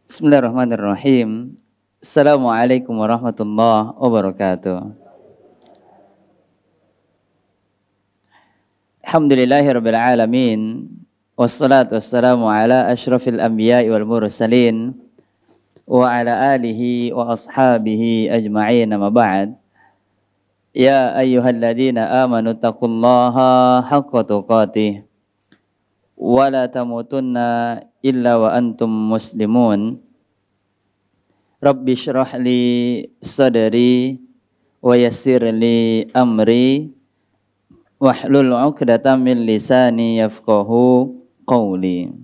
Bismillahirrahmanirrahim. Assalamualaikum warahmatullahi wabarakatuh. Alhamdulillahirabbil alamin. Wassalatu wassalamu ala asyrafil anbiya'i wal mursalin wa ala alihi wa ashabihi ajma'in, amma ba'd. Ya ayyuhalladzina amanu taqullaha haqqa tuqatih wa la tamutunna illa wa antum muslimun. Rabbi syrah li sadri wa yassir li amri wahlul 'uqdatam min lisani yafqahu qawli.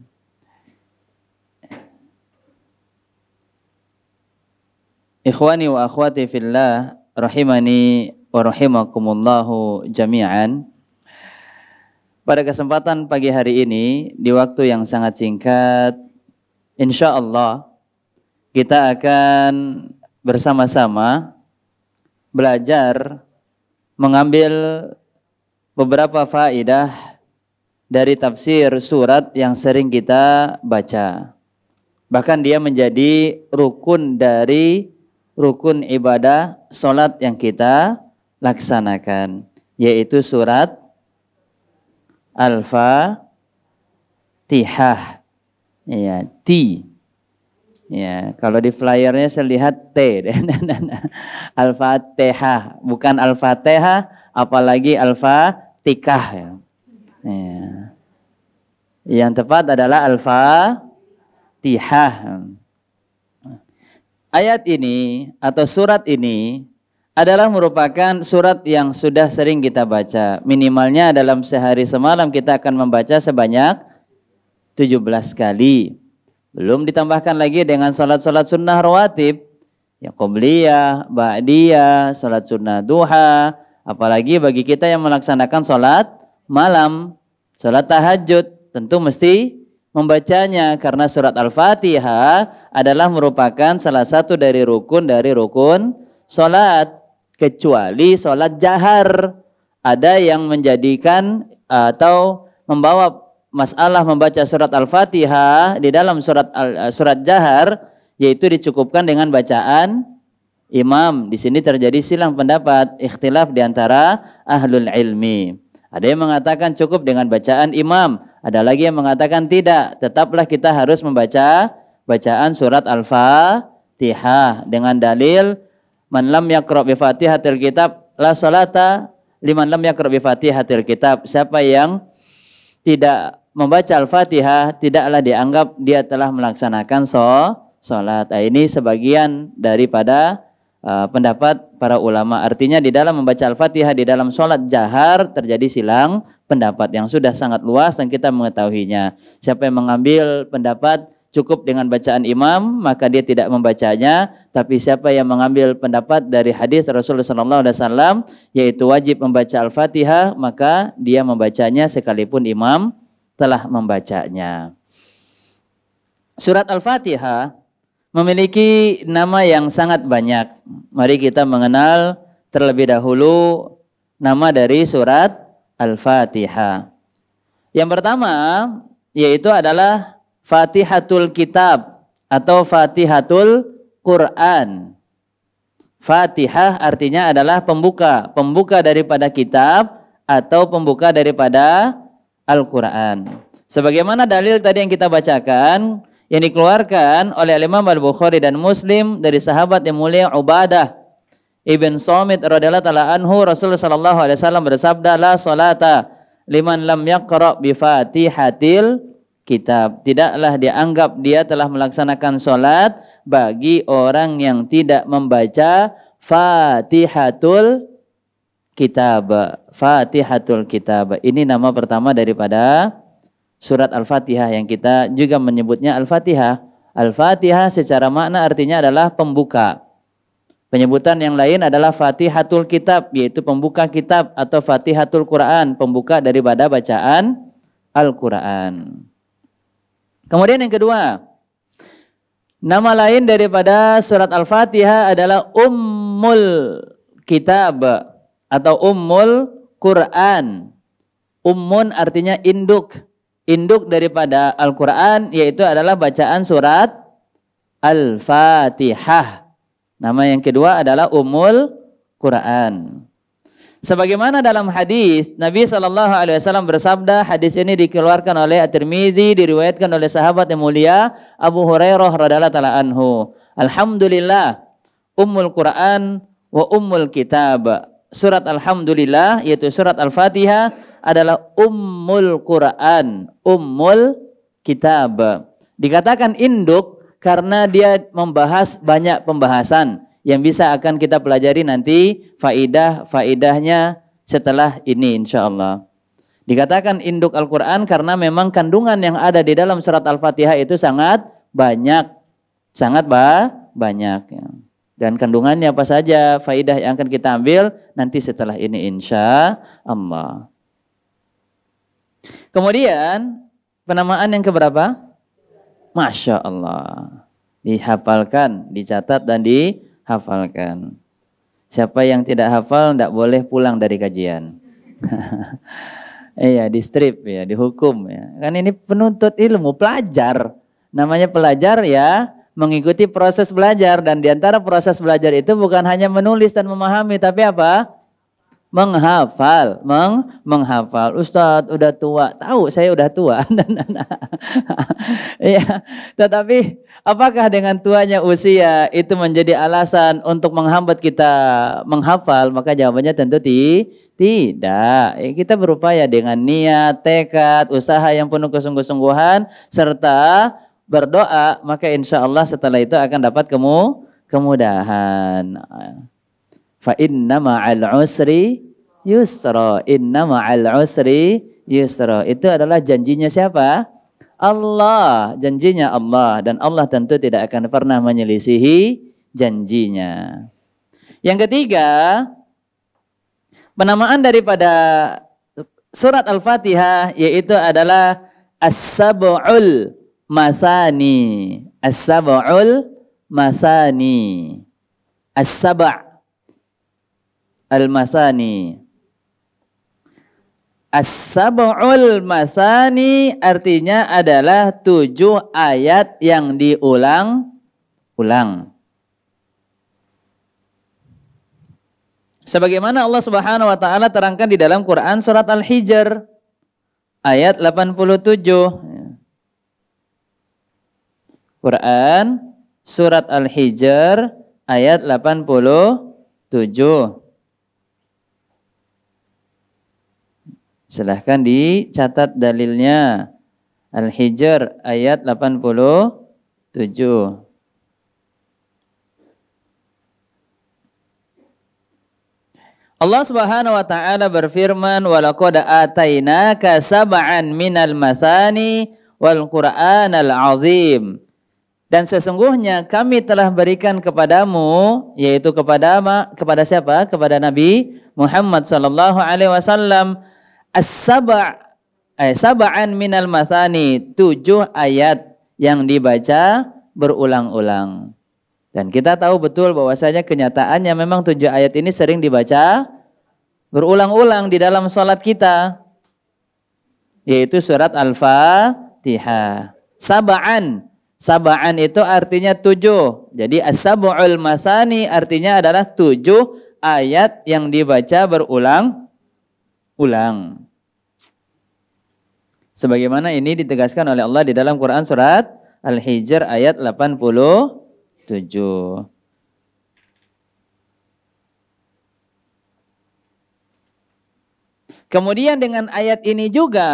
Ikhwani wa akhwati fillah, rahimani wa rahimakumullahu jami'an. Pada kesempatan pagi hari ini, di waktu yang sangat singkat, insya Allah kita akan bersama-sama belajar mengambil beberapa faedah dari tafsir surat yang sering kita baca. Bahkan dia menjadi rukun dari rukun ibadah solat yang kita laksanakan, yaitu surat Al-Fatihah. Ya, T. Ya, kalau di flyernya saya lihat T. Al-Fatihah, bukan Al-Fatihah, apalagi Al-Fatihah. Ya. Ya. Yang tepat adalah Al-Fatihah. Ayat ini atau surat ini adalah merupakan surat yang sudah sering kita baca. Minimalnya dalam sehari semalam kita akan membaca sebanyak 17 kali. Belum ditambahkan lagi dengan salat-salat sunnah rawatib, ya qobliyah, ba'diyah, salat sunnah duha, apalagi bagi kita yang melaksanakan salat malam, salat tahajud, tentu mesti membacanya karena surat Al-Fatihah adalah merupakan salah satu dari rukun salat. Kecuali sholat jahar, ada yang menjadikan atau membawa masalah membaca surat Al-Fatihah di dalam surat jahar, yaitu dicukupkan dengan bacaan imam. Di sini terjadi silang pendapat, ikhtilaf di antara ahlul ilmi. Ada yang mengatakan cukup dengan bacaan imam, ada lagi yang mengatakan tidak, tetaplah kita harus membaca bacaan surat Al-Fatihah dengan dalil man lam yaqra bi Fatihatil kitab la salata liman lam yaqra bi Fatihatil kitab. Siapa yang tidak membaca Al-Fatihah tidaklah dianggap dia telah melaksanakan salat. Ini sebagian daripada pendapat para ulama. Artinya di dalam membaca Al-Fatihah di dalam salat jahar terjadi silang pendapat yang sudah sangat luas dan kita mengetahuinya. Siapa yang mengambil pendapat cukup dengan bacaan imam, maka dia tidak membacanya. Tapi siapa yang mengambil pendapat dari hadis Rasulullah SAW, yaitu wajib membaca Al-Fatihah, maka dia membacanya sekalipun imam telah membacanya. Surat Al-Fatihah memiliki nama yang sangat banyak. Mari kita mengenal terlebih dahulu nama dari surat Al-Fatihah. Yang pertama yaitu adalah Fatihatul Kitab atau Fatihatul Quran. Fatihah artinya adalah pembuka daripada kitab atau pembuka daripada Al-Quran. Sebagaimana dalil tadi yang kita bacakan, yang dikeluarkan oleh Imam Al-Bukhari dan Muslim dari sahabat yang mulia Ubadah Ibn Samit radhiyallahu ta'ala anhu, Rasulullah sallallahu alaihi wasallam bersabda, la salata liman lam yaqra bi Fatihatil kitab. Tidaklah dianggap dia telah melaksanakan sholat bagi orang yang tidak membaca Fatihatul Kitab. Fatihatul Kitab. Ini nama pertama daripada surat Al-Fatihah yang kita juga menyebutnya Al-Fatihah. Al-Fatihah secara makna artinya adalah pembuka. Penyebutan yang lain adalah Fatihatul Kitab, yaitu pembuka kitab, atau Fatihatul Quran, pembuka daripada bacaan Al-Quran. Kemudian yang kedua, nama lain daripada surat Al-Fatihah adalah Ummul Kitab atau Ummul Quran. Ummun artinya induk. Induk daripada Al-Quran yaitu adalah bacaan surat Al-Fatihah. Nama yang kedua adalah Ummul Quran. Sebagaimana dalam hadis Nabi SAW bersabda, hadis ini dikeluarkan oleh At-Tirmidzi, diriwayatkan oleh sahabat yang mulia Abu Hurairah radhiyallahu taala anhu. Alhamdulillah, Ummul Quran wa Ummul Kitab. Surat Alhamdulillah yaitu surat Al-Fatihah adalah Ummul Quran, Ummul Kitab. Dikatakan induk karena dia membahas banyak pembahasan yang bisa akan kita pelajari nanti faidah-faidahnya setelah ini insyaallah. Dikatakan induk Al-Quran karena memang kandungan yang ada di dalam surat Al-Fatihah itu sangat banyak. Sangat banyak. Ya. Dan kandungannya apa saja, faidah yang akan kita ambil nanti setelah ini insyaallah. Kemudian penamaan yang keberapa? Masya Allah. Dihafalkan, dicatat dan dihafalkan. Siapa yang tidak hafal tidak boleh pulang dari kajian. Iya, di strip ya, dihukum ya. Kan ini penuntut ilmu, pelajar. Namanya pelajar ya, mengikuti proses belajar, dan diantara proses belajar itu bukan hanya menulis dan memahami, tapi apa? Menghafal, menghafal. Ustadz udah tua, tahu saya udah tua. Ya, tetapi apakah dengan tuanya usia itu menjadi alasan untuk menghambat kita menghafal? Maka jawabannya tentu tidak. Kita berupaya dengan niat, tekad, usaha yang penuh kesungguh-sungguhan serta berdoa, maka insya Allah setelah itu akan dapat kemudahan. Fa inna ma'al usri yusra, inna ma'al usri yusra. Itu adalah janjinya siapa? Allah, janjinya Allah, dan Allah tentu tidak akan pernah menyelisihi janjinya. Yang ketiga, penamaan daripada surat Al-Fatihah yaitu adalah As-Sab'ul Masani. As-Sab'ul Masani. As-Sab' Al-Masani. As-Sab'ul Masani artinya adalah 7 ayat yang diulang-ulang. Sebagaimana Allah Subhanahu wa taala terangkan di dalam Quran surat Al-Hijr ayat 87. Quran surat Al-Hijr ayat 87. Silahkan dicatat dalilnya. Al-Hijr ayat 87. Allah Subhanahu wa taala berfirman, "Wa laqad atainaka sab'an minal masani wal Qur'anal 'azim." Dan sesungguhnya kami telah berikan kepadamu, yaitu kepada siapa? Kepada Nabi Muhammad sallallahu alaihi wasallam sab'an minal masani, 7 ayat yang dibaca berulang-ulang. Dan kita tahu betul bahwasanya kenyataannya memang 7 ayat ini sering dibaca berulang-ulang di dalam salat kita, yaitu surat Al-Fatihah. Sab'an itu artinya 7. Jadi as-sab'ul masani artinya adalah 7 ayat yang dibaca berulang-ulang. Sebagaimana ini ditegaskan oleh Allah di dalam Quran surat Al-Hijr ayat 87. Kemudian dengan ayat ini juga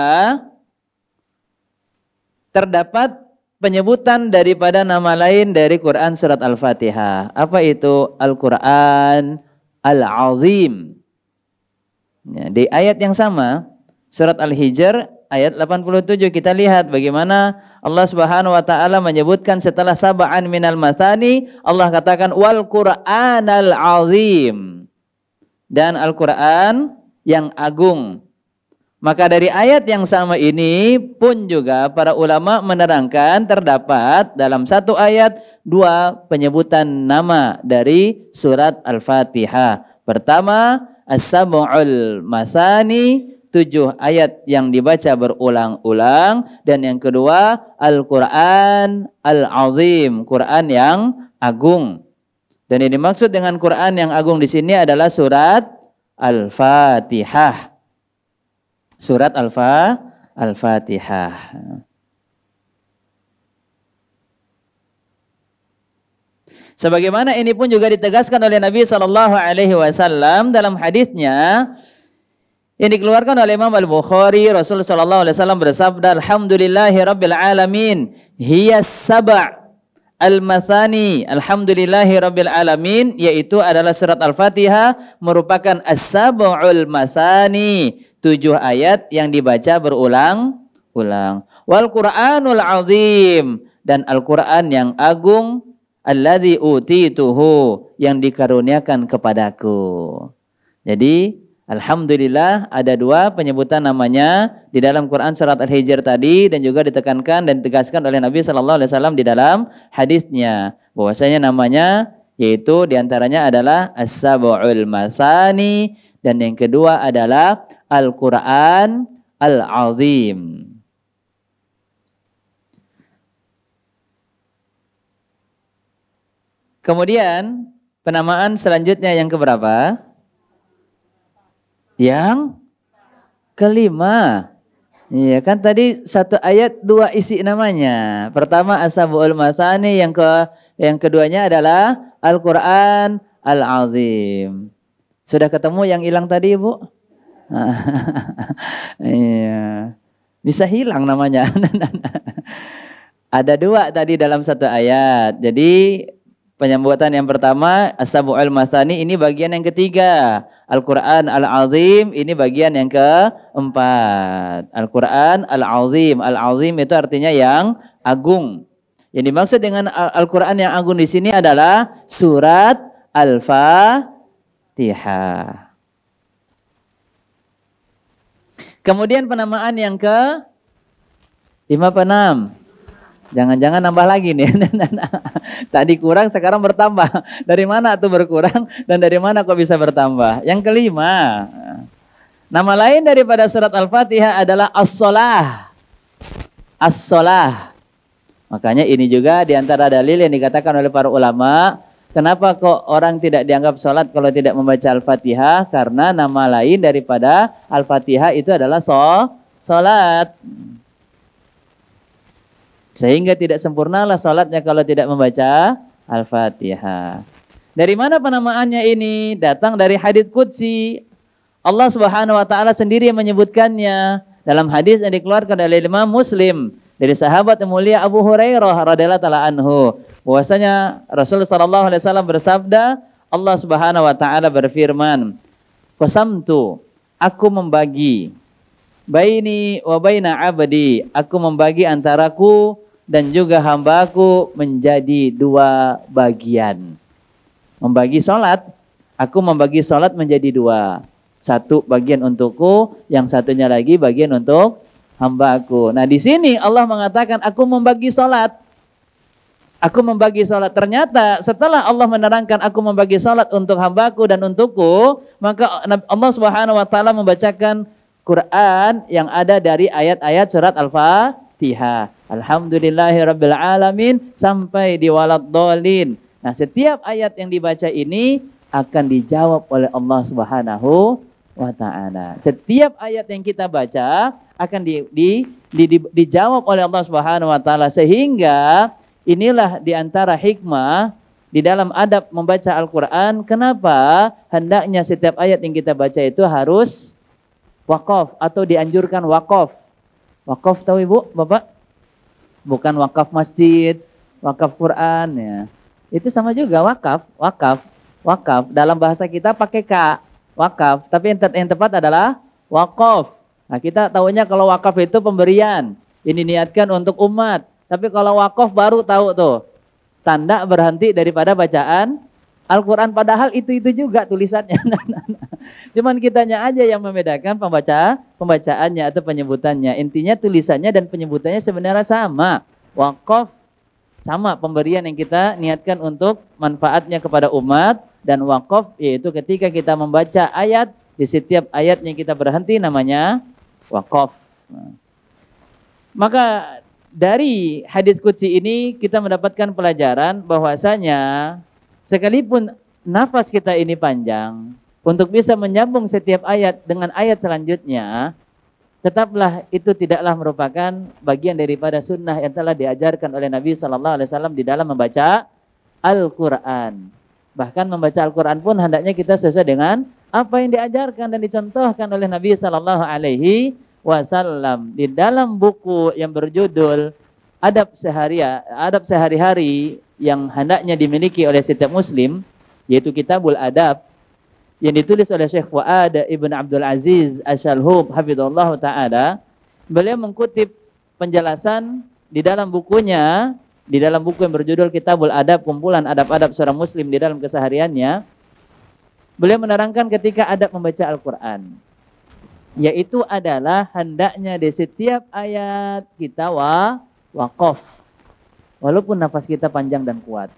terdapat penyebutan daripada nama lain dari Quran surat Al-Fatihah. Apa itu? Al-Quran Al-Azim. Ya, di ayat yang sama, surat Al-Hijr ayat 87, kita lihat bagaimana Allah Subhanahu wa taala menyebutkan setelah sab'an minal mathani, Allah katakan wal Qur'anal azim, dan Al-Qur'an yang agung. Maka dari ayat yang sama ini pun juga para ulama menerangkan terdapat dalam satu ayat 2 penyebutan nama dari surat Al-Fatihah. Pertama, As-Sab'ul Masani, 7 ayat yang dibaca berulang-ulang, dan yang kedua Al-Quran Al-Azim, Quran yang agung. Dan yang dimaksud dengan Quran yang agung di sini adalah surat Al-Fatihah. Surat Al-Fatihah. Sebagaimana ini pun juga ditegaskan oleh Nabi SAW dalam hadisnya yang dikeluarkan oleh Imam Al-Bukhari. Rasulullah SAW bersabda, Alhamdulillahi Rabbil Alamin, hiya sab' al-mathani, Alhamdulillahi Rabbil Alamin, yaitu adalah surat Al-Fatihah, merupakan as-sab'ul mathani, 7 ayat yang dibaca berulang-ulang. Wal Qur'anul Azim, dan Al-Quran yang agung, alladzi utituhu, yang dikaruniakan kepadaku. Jadi alhamdulillah ada 2 penyebutan namanya di dalam Quran surat Al-Hijr tadi, dan juga ditekankan dan ditegaskan oleh Nabi SAW di dalam hadisnya bahwasanya namanya yaitu diantaranya adalah As-Sab'ul Masani, dan yang kedua adalah Al-Quran Al-Azim. Kemudian penamaan selanjutnya yang keberapa? Yang kelima. Iya kan tadi 1 ayat 2 isi namanya. Pertama As-Sab'ul Masani, yang keduanya adalah Al-Quran Al-Azim. Sudah ketemu yang hilang tadi, Bu? Iya. Bisa hilang namanya. Ada 2 tadi dalam 1 ayat. Jadi penyebutan yang pertama As-Sab'ul Masani ini bagian yang ketiga. Al-Quran Al-Azim ini bagian yang keempat. Al-Quran Al-Azim. Al-Azim itu artinya yang agung. Yang dimaksud dengan Al-Quran yang agung di sini adalah surat Al-Fatihah. Kemudian penamaan yang ke 5 apa 6? Jangan-jangan nambah lagi nih. Tadi kurang, sekarang bertambah. Dari mana tuh berkurang dan dari mana kok bisa bertambah? Yang kelima, nama lain daripada surat Al-Fatihah adalah As-Shalah. As-Shalah. Makanya ini juga diantara dalil yang dikatakan oleh para ulama, kenapa kok orang tidak dianggap sholat kalau tidak membaca Al-Fatihah? Karena nama lain daripada Al-Fatihah itu adalah sholat. Sehingga tidak sempurnalah salatnya kalau tidak membaca Al-Fatihah. Dari mana penamaannya ini? Datang dari hadits qudsi. Allah Subhanahu wa taala sendiri yang menyebutkannya dalam hadis yang dikeluarkan oleh Imam Muslim dari sahabat yang mulia Abu Hurairah radhiyallahu taala anhu, bahwasanya Rasulullah sallallahu alaihi wasallam bersabda, Allah Subhanahu wa taala berfirman, "Qasamtu, aku membagi baini wa baina abdi, aku membagi antaraku dan juga hambaku menjadi 2 bagian." Membagi sholat, aku membagi sholat menjadi 2. 1 bagian untukku, yang satunya lagi bagian untuk hambaku. Nah di sini Allah mengatakan aku membagi sholat. Aku membagi sholat. Ternyata setelah Allah menerangkan aku membagi sholat untuk hambaku dan untukku, maka Allah Subhanahu wa taala membacakan Quran yang ada dari ayat-ayat surat Al-Fatihah. Alhamdulillahirabbil alamin sampai di waladdallin. Nah, setiap ayat yang dibaca ini akan dijawab oleh Allah Subhanahu wa taala. Setiap ayat yang kita baca akan dijawab oleh Allah Subhanahu wa taala, sehingga inilah di antara hikmah di dalam adab membaca Al-Qur'an, kenapa hendaknya setiap ayat yang kita baca itu harus wakaf atau dianjurkan wakaf. Wakaf tahu Ibu, Bapak? Bukan wakaf masjid, wakaf Quran ya. Itu sama juga wakaf. Dalam bahasa kita pakai ka, wakaf. Tapi yang tepat adalah wakaf. Nah, kita tahunya kalau wakaf itu pemberian. Ini niatkan untuk umat. Tapi kalau wakaf baru tahu tuh. Tanda berhenti daripada bacaan Al-Quran, padahal itu juga tulisannya. Cuman kitanya aja yang membedakan pembacaannya atau penyebutannya. Intinya tulisannya dan penyebutannya sebenarnya sama. Wakaf sama, pemberian yang kita niatkan untuk manfaatnya kepada umat. Dan wakaf yaitu ketika kita membaca ayat Di setiap ayat yang kita berhenti namanya waqaf. Maka dari hadis qudsi ini kita mendapatkan pelajaran bahwasanya sekalipun nafas kita ini panjang, untuk bisa menyambung setiap ayat dengan ayat selanjutnya, tetaplah itu tidaklah merupakan bagian daripada sunnah yang telah diajarkan oleh Nabi SAW di dalam membaca Al-Quran. Bahkan membaca Al-Quran pun hendaknya kita sesuai dengan apa yang diajarkan dan dicontohkan oleh Nabi SAW di dalam buku yang berjudul Adab Sehari-hari yang hendaknya dimiliki oleh setiap Muslim, yaitu Kitabul Adab, yang ditulis oleh Syekh Fuad Ibn Abdul Aziz Asy-Syalhub hafizallahu taala. Beliau mengutip penjelasan di dalam bukunya, di dalam buku yang berjudul Kitabul Adab, kumpulan adab-adab seorang muslim di dalam kesehariannya. Beliau menerangkan ketika adab membaca Al-Quran, yaitu adalah hendaknya di setiap ayat kita waqaf, walaupun nafas kita panjang dan kuat.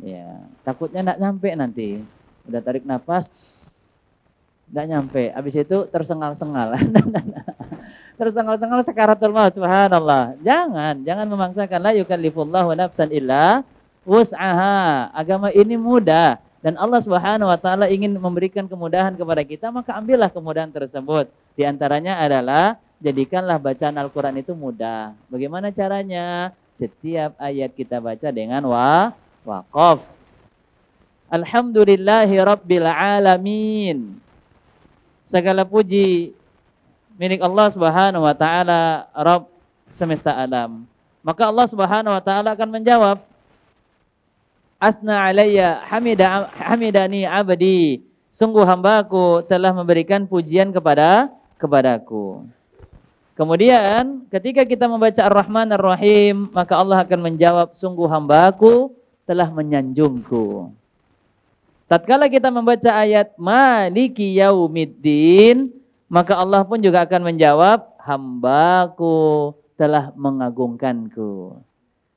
Ya, takutnya enggak nyampe nanti. Udah tarik nafas, enggak nyampe. Habis itu tersengal-sengal. Tersengal-sengal sakaratul maut, subhanallah. Jangan memaksakan. La yukallifullahu nafsan illa wus'aha. Agama ini mudah dan Allah Subhanahu wa taala ingin memberikan kemudahan kepada kita, maka ambillah kemudahan tersebut. Di antaranya adalah jadikanlah bacaan Al-Qur'an itu mudah. Bagaimana caranya? Setiap ayat kita baca dengan waqaf. Alhamdulillahi rabbil alamin. Segala puji milik Allah Subhanahu wa taala, Rabb semesta alam. Maka Allah Subhanahu wa taala akan menjawab, Asna alayya hamidani abdi. Sungguh hambaku telah memberikan pujian kepadaku. Kemudian ketika kita membaca Ar-Rahman Ar-Rahim, maka Allah akan menjawab, sungguh hambaku telah menyanjungku. Tatkala kita membaca ayat Maliki Yaumiddin, maka Allah pun juga akan menjawab, hambaku telah mengagungkanku.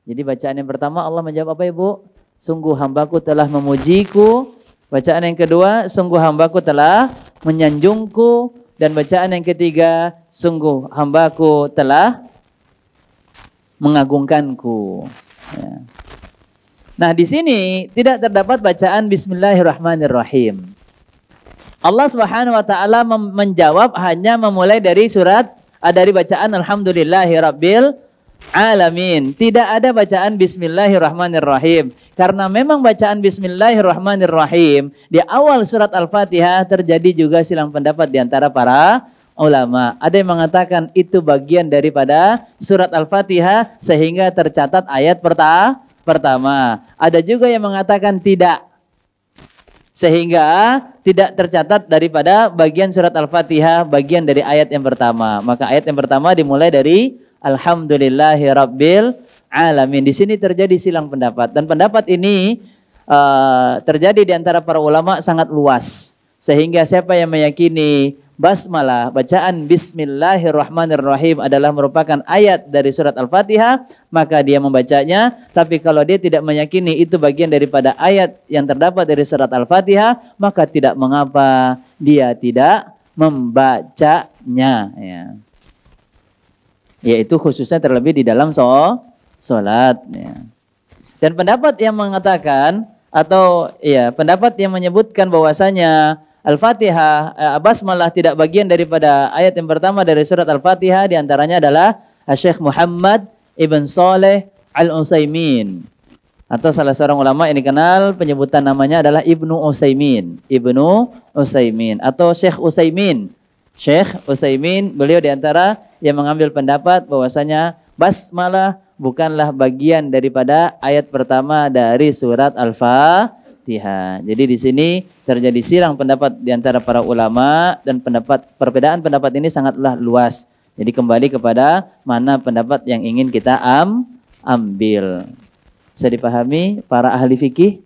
Jadi bacaan yang pertama Allah menjawab apa, Ibu? Sungguh hambaku telah memujiku. Bacaan yang kedua, sungguh hambaku telah menyanjungku. Dan bacaan yang ketiga, sungguh hambaku telah mengagungkanku. Ya. Nah, di sini tidak terdapat bacaan Bismillahirrahmanirrahim. Allah Subhanahu wa taala menjawab hanya memulai dari dari bacaan Alhamdulillahirabbil alamin. Tidak ada bacaan Bismillahirrahmanirrahim. Karena memang bacaan Bismillahirrahmanirrahim di awal surat Al-Fatihah terjadi juga silang pendapat di antara para ulama. Ada yang mengatakan itu bagian daripada surat Al-Fatihah sehingga tercatat ayat pertama. Ada juga yang mengatakan tidak, sehingga tidak tercatat daripada bagian surat Al-Fatihah bagian dari ayat yang pertama. Maka ayat yang pertama dimulai dari Alhamdulillahirabbil alamin. Di sini terjadi silang pendapat, dan pendapat ini terjadi di antara para ulama sangat luas, sehingga siapa yang meyakini basmalah, bacaan Bismillahirrahmanirrahim adalah merupakan ayat dari surat Al-Fatihah, maka dia membacanya. Tapi kalau dia tidak meyakini itu bagian daripada ayat yang terdapat dari surat Al-Fatihah, maka tidak mengapa dia tidak membacanya, ya. Yaitu khususnya terlebih di dalam sholat, ya. Dan pendapat yang mengatakan atau ya pendapat yang menyebutkan bahwasanya Al-Fatihah, basmalah tidak bagian daripada ayat yang pertama dari surat Al-Fatihah, diantaranya adalah Syekh Muhammad Ibn Saleh Al-Utsaimin, atau salah seorang ulama yang dikenal penyebutan namanya adalah Ibnu Utsaimin atau Syekh Utsaimin. Syekh Utsaimin, beliau diantara yang mengambil pendapat bahwasanya basmalah bukanlah bagian daripada ayat pertama dari surat Al-Fatihah. Jadi di sini terjadi silang pendapat di antara para ulama, dan perbedaan pendapat ini sangatlah luas. Jadi kembali kepada mana pendapat yang ingin kita ambil. Bisa dipahami para ahli fikih?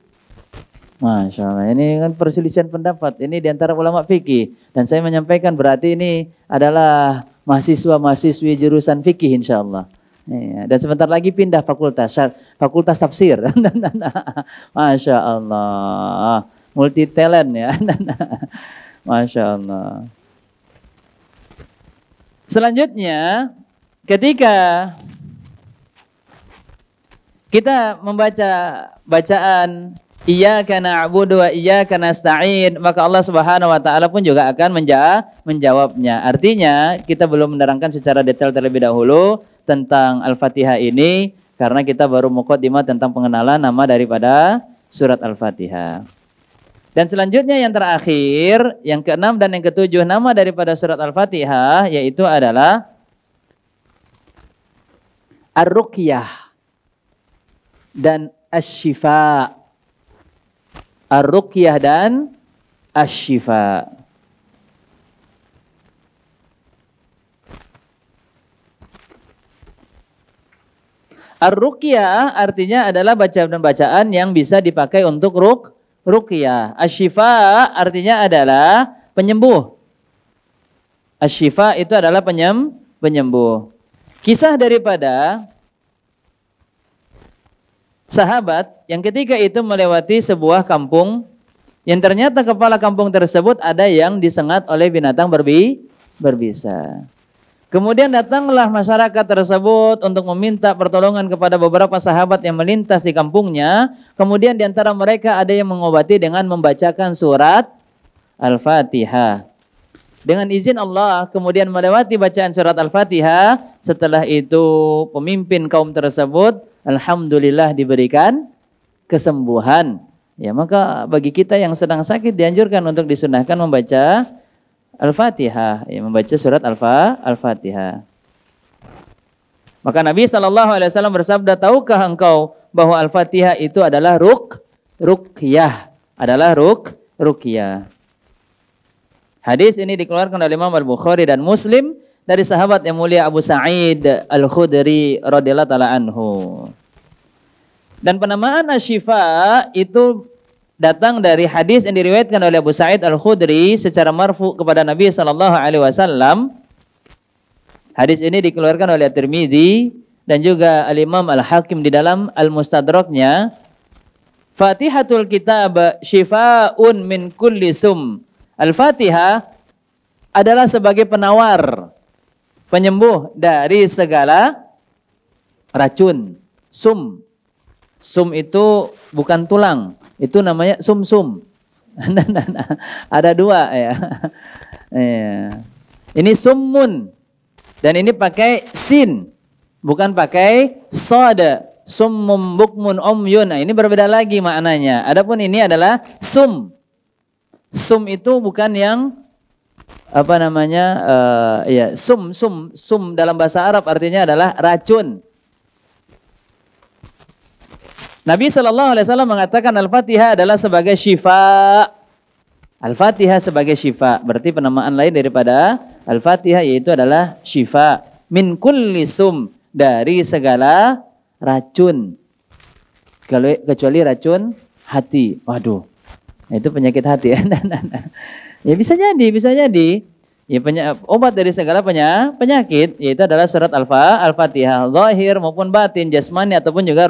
Masya Allah, ini kan perselisihan pendapat ini di antara ulama fikih, dan saya menyampaikan berarti ini adalah mahasiswa-mahasiswi jurusan fikih insyaallah. Ya, dan sebentar lagi pindah fakultas tafsir. Masya Allah, multi talent ya. Masya Allah. Selanjutnya, ketika kita membaca bacaan Iyyaka na'budu wa iyyaka nasta'in, maka Allah Subhanahu wa taala pun juga akan menjawabnya. Artinya, kita belum menerangkan secara detail terlebih dahulu tentang Al-Fatihah ini karena kita baru muqaddimah tentang pengenalan nama daripada surat Al-Fatihah. Dan selanjutnya yang terakhir, yang keenam dan yang ketujuh nama daripada surat Al-Fatihah yaitu adalah Ar-Ruqyah dan Asy-Syifa. Ar-Ruqyah dan Asy-Syifa. Ar-Ruqyah artinya adalah bacaan-bacaan yang bisa dipakai untuk ruqyah. Asy-Syifa artinya adalah penyembuh. Asy-Syifa itu adalah penyembuh. Kisah daripada sahabat yang ketika itu melewati sebuah kampung yang ternyata kepala kampung tersebut ada yang disengat oleh binatang berbisa. Kemudian datanglah masyarakat tersebut untuk meminta pertolongan kepada beberapa sahabat yang melintas di kampungnya. Kemudian di antara mereka ada yang mengobati dengan membacakan surat Al-Fatihah. Dengan izin Allah kemudian melewati bacaan surat Al-Fatihah. Setelah itu pemimpin kaum tersebut alhamdulillah diberikan kesembuhan. Ya, maka bagi kita yang sedang sakit dianjurkan untuk disunahkan membaca Al-Fatihah, ya, membaca surat Al-Fatihah. Maka Nabi SAW bersabda, tahukah engkau bahwa Al-Fatihah itu adalah ruqyah, ruqyah. Hadis ini dikeluarkan oleh Imam Al-Bukhari dan Muslim dari sahabat yang mulia Abu Sa'id Al-Khudri radhiyallahu taala anhu. Dan penamaan Asy-Syifa itu datang dari hadis yang diriwayatkan oleh Abu Sa'id Al-Khudri secara marfu kepada Nabi SAW. Hadis ini dikeluarkan oleh At-Tirmidzi dan juga Al-Imam Al-Hakim di dalam Al-Mustadraknya. Fatihatul kitab syifa'un min kulli sum. Al-Fatihah adalah sebagai penawar, penyembuh dari segala racun. Sum itu bukan tulang, itu namanya sum-sum. Ada dua ya. Ini summun dan ini pakai sin, bukan pakai soda. Summum bukmun umyun. Nah, ini berbeda lagi maknanya. Adapun ini adalah sum. Sum itu bukan yang apa namanya? Sum dalam bahasa Arab artinya adalah racun. Nabi SAW mengatakan Al-Fatihah adalah sebagai syifa. Al-Fatihah sebagai syifa. Berarti penamaan lain daripada Al-Fatihah yaitu adalah syifa. Min kulli sum. Dari segala racun. Kecuali racun hati. Waduh. Itu penyakit hati. Ya bisa jadi. Ya, obat dari segala penyakit yaitu adalah surat Al-Fatihah. Zahir maupun batin, jasmani ataupun juga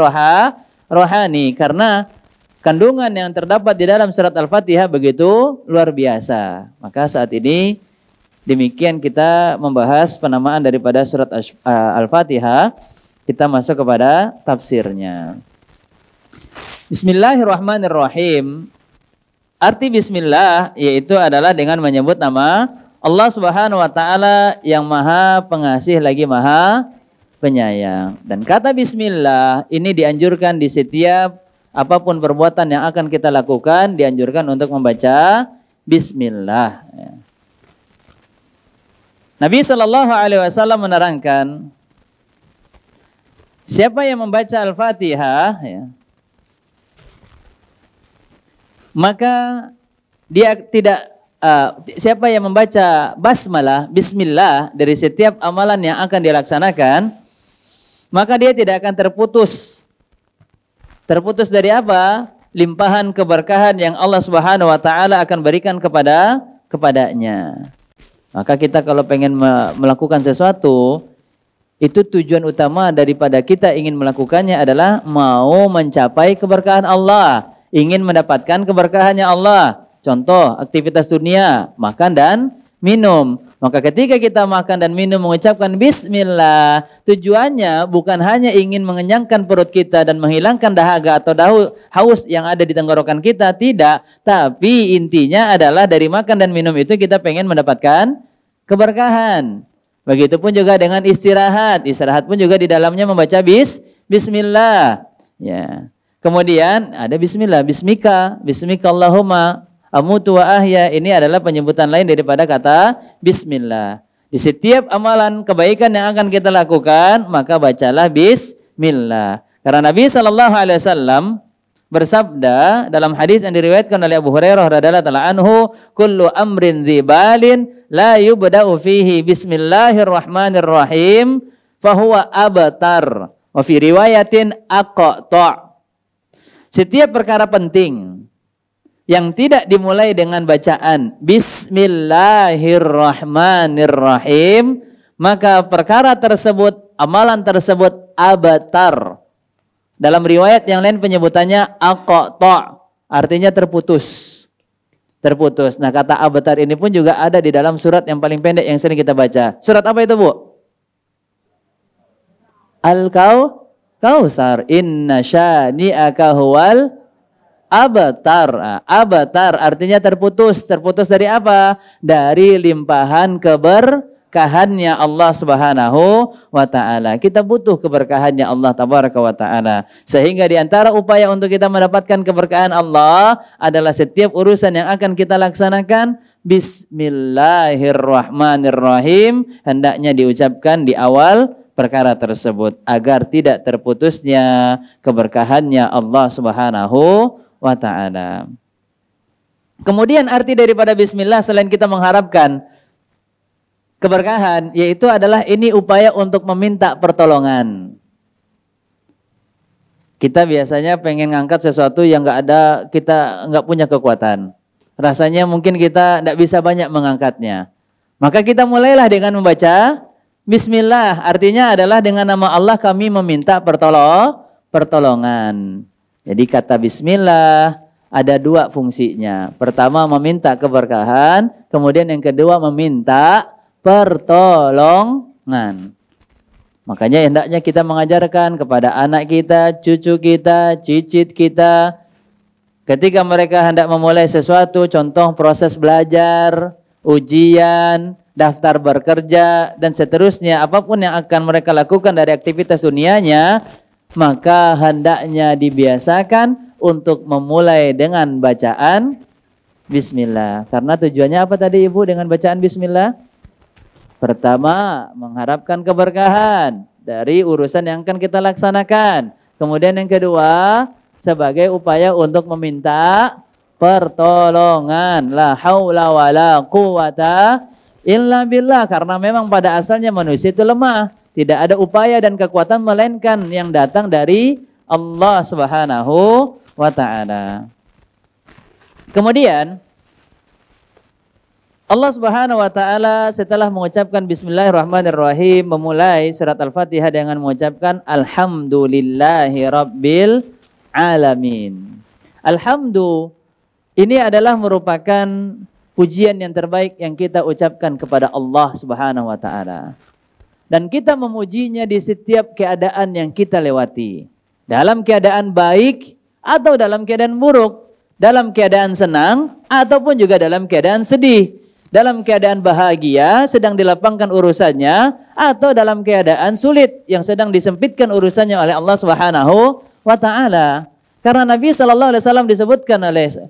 rohani, karena kandungan yang terdapat di dalam surat Al-Fatihah begitu luar biasa. Maka saat ini demikian kita membahas penamaan daripada surat Al-Fatihah. Kita masuk kepada tafsirnya. Bismillahirrahmanirrahim. Arti bismillah yaitu adalah dengan menyebut nama Allah Subhanahu wa taala yang Maha Pengasih lagi Maha Penyayang. Dan kata bismillah ini dianjurkan di setiap apapun perbuatan yang akan kita lakukan, dianjurkan untuk membaca bismillah. Nabi SAW menerangkan, siapa yang membaca Al-Fatihah, maka dia tidak, siapa yang membaca basmalah, bismillah dari setiap amalan yang akan dilaksanakan, maka dia tidak akan terputus. Terputus dari apa? Limpahan keberkahan yang Allah Subhanahu wa taala akan berikan kepadanya. Maka kita kalau pengen melakukan sesuatu, itu tujuan utama daripada kita ingin melakukannya adalah mau mencapai keberkahan Allah, ingin mendapatkan keberkahannya Allah. Contoh, aktivitas dunia, makan dan minum. Maka ketika kita makan dan minum mengucapkan bismillah, tujuannya bukan hanya ingin mengenyangkan perut kita dan menghilangkan dahaga atau haus yang ada di tenggorokan kita, tidak. Tapi intinya adalah dari makan dan minum itu kita pengen mendapatkan keberkahan. Begitupun juga dengan istirahat. Istirahat pun juga di dalamnya membaca bismillah. Ya. Kemudian ada bismillah, bismika Allahumma amutu wa ahya. Ini adalah penyebutan lain daripada kata bismillah. Di setiap amalan kebaikan yang akan kita lakukan, maka bacalah bismillah. Karena Nabi SAW bersabda dalam hadis yang diriwayatkan oleh Abu Hurairah radhiyallahu taala anhu, kullu amrin dzibalin la yubda'u fihi bismillahirrahmanirrahim fahuwa abtar. Wa fi riwayatin aqta'. Setiap perkara penting yang tidak dimulai dengan bacaan bismillahirrahmanirrahim, maka perkara tersebut, amalan tersebut abtar. Dalam riwayat yang lain penyebutannya aqta', artinya terputus. Terputus. Nah, kata abtar ini pun juga ada di dalam surat yang paling pendek yang sering kita baca. Surat apa itu, Bu? Al-Kautsar. Inna syani'aka huwal abtar. Abtar artinya terputus. Terputus dari apa? Dari limpahan keberkahannya Allah Subhanahu wa taala. Kita butuh keberkahannya Allah tabaraka wa taala. Sehingga di antara upaya untuk kita mendapatkan keberkahan Allah adalah setiap urusan yang akan kita laksanakan bismillahirrahmanirrahim hendaknya diucapkan di awal perkara tersebut agar tidak terputusnya keberkahannya Allah Subhanahu wa ta'ala. Kemudian arti daripada bismillah selain kita mengharapkan keberkahan, yaitu adalah ini upaya untuk meminta pertolongan. Kita biasanya pengen ngangkat sesuatu yang kita nggak punya kekuatan. Rasanya mungkin kita nggak bisa banyak mengangkatnya. Maka kita mulailah dengan membaca bismillah, artinya adalah dengan nama Allah kami meminta pertolongan. Jadi kata bismillah ada dua fungsinya. Pertama meminta keberkahan, kemudian yang kedua meminta pertolongan. Makanya hendaknya kita mengajarkan kepada anak kita, cucu kita, cicit kita, ketika mereka hendak memulai sesuatu, contoh proses belajar, ujian, daftar bekerja, dan seterusnya, apapun yang akan mereka lakukan dari aktivitas dunianya, maka hendaknya dibiasakan untuk memulai dengan bacaan bismillah. Karena tujuannya apa tadi Ibu dengan bacaan bismillah? Pertama, mengharapkan keberkahan dari urusan yang akan kita laksanakan. Kemudian yang kedua, sebagai upaya untuk meminta pertolongan. La haula wala quwata illa billah, karena memang pada asalnya manusia itu lemah, tidak ada upaya dan kekuatan melainkan yang datang dari Allah Subhanahu wa taala. Kemudian Allah Subhanahu wa taala setelah mengucapkan bismillahirrahmanirrahim memulai surat Al-Fatihah dengan mengucapkan alhamdulillahi rabbil alamin. Alhamdu ini adalah merupakan pujian yang terbaik yang kita ucapkan kepada Allah Subhanahu wa taala. Dan kita memujinya di setiap keadaan yang kita lewati. Dalam keadaan baik atau dalam keadaan buruk, dalam keadaan senang ataupun juga dalam keadaan sedih, dalam keadaan bahagia sedang dilapangkan urusannya atau dalam keadaan sulit yang sedang disempitkan urusannya oleh Allah Subhanahu wa taala. Karena Nabi sallallahu alaihi wasallam disebutkan oleh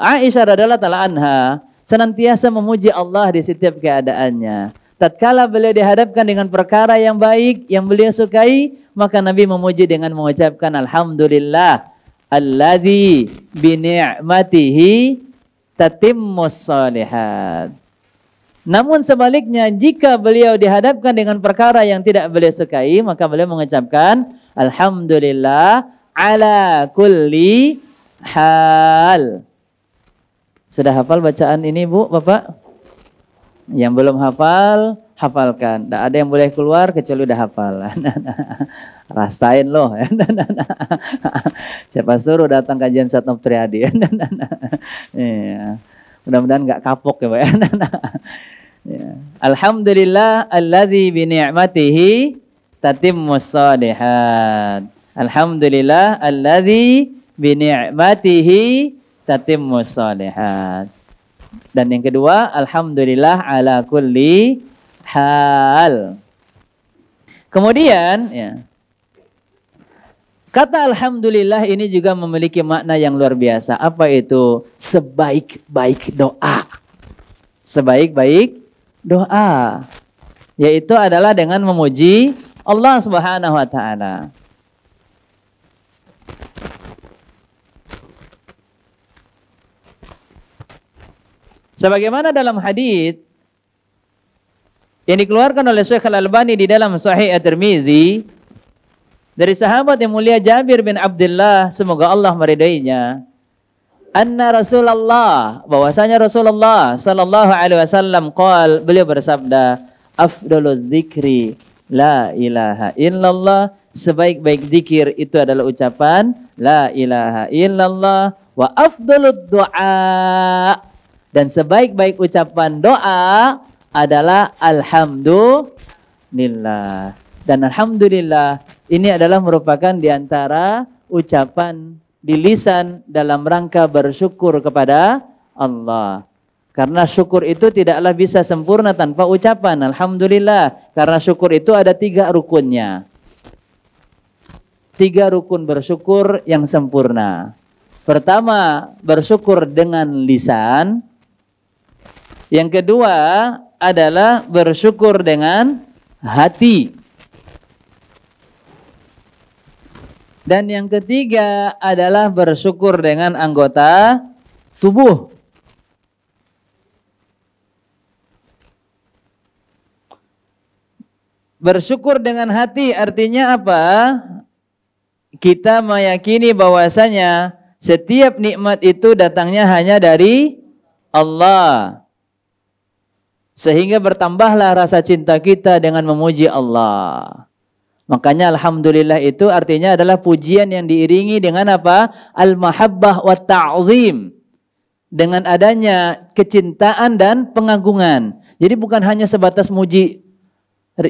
Aisyah radhiyallahu taala anha senantiasa memuji Allah di setiap keadaannya. Tatkala beliau dihadapkan dengan perkara yang baik yang beliau sukai, maka Nabi memuji dengan mengucapkan alhamdulillah alladzi bi ni'matihi tatimmus shalihat. Namun sebaliknya, jika beliau dihadapkan dengan perkara yang tidak beliau sukai, maka beliau mengucapkan alhamdulillah ala kulli hal. Sudah hafal bacaan ini Bu, Bapak? Yang belum hafal, hafalkan. Tidak ada yang boleh keluar kecuali udah hafal. Rasain loh. Siapa suruh datang kajian Satnov Triadi. Ya. Mudah-mudahan nggak kapok ya Pak. Ya. Alhamdulillah alladzi bi ni'matihi tatimmus shalihat. Alhamdulillah alladzi bi ni'matihi tatimmus shalihat. Dan yang kedua, alhamdulillah ala kulli hal. Kemudian ya, kata alhamdulillah ini juga memiliki makna yang luar biasa. Apa itu? Sebaik-baik doa. Sebaik-baik doa. Yaitu adalah dengan memuji Allah Subhanahu wa taala. Sebagaimana dalam hadis yang dikeluarkan oleh Syekh Al-Albani di dalam Sahih At-Tirmidzi dari sahabat yang mulia Jabir bin Abdullah, semoga Allah meridainya, anna Rasulullah, bahwasanya Rasulullah sallallahu alaihi wasallam qaal, beliau bersabda, afdalul dzikri la ilaha illallah, sebaik-baik zikir itu adalah ucapan la ilaha illallah, wa afdalud du'a, dan sebaik-baik ucapan doa adalah alhamdulillah. Dan alhamdulillah ini adalah merupakan diantara ucapan di lisan dalam rangka bersyukur kepada Allah. Karena syukur itu tidaklah bisa sempurna tanpa ucapan alhamdulillah. Karena syukur itu ada 3 rukunnya. 3 rukun bersyukur yang sempurna. Pertama, bersyukur dengan lisan. Yang kedua adalah bersyukur dengan hati. Dan yang ketiga adalah bersyukur dengan anggota tubuh. Bersyukur dengan hati artinya apa? Kita meyakini bahwasanya setiap nikmat itu datangnya hanya dari Allah. Sehingga bertambahlah rasa cinta kita dengan memuji Allah. Makanya alhamdulillah itu artinya adalah pujian yang diiringi dengan apa? Al-mahabbah wa ta'zim. Dengan adanya kecintaan dan pengagungan. Jadi bukan hanya sebatas muji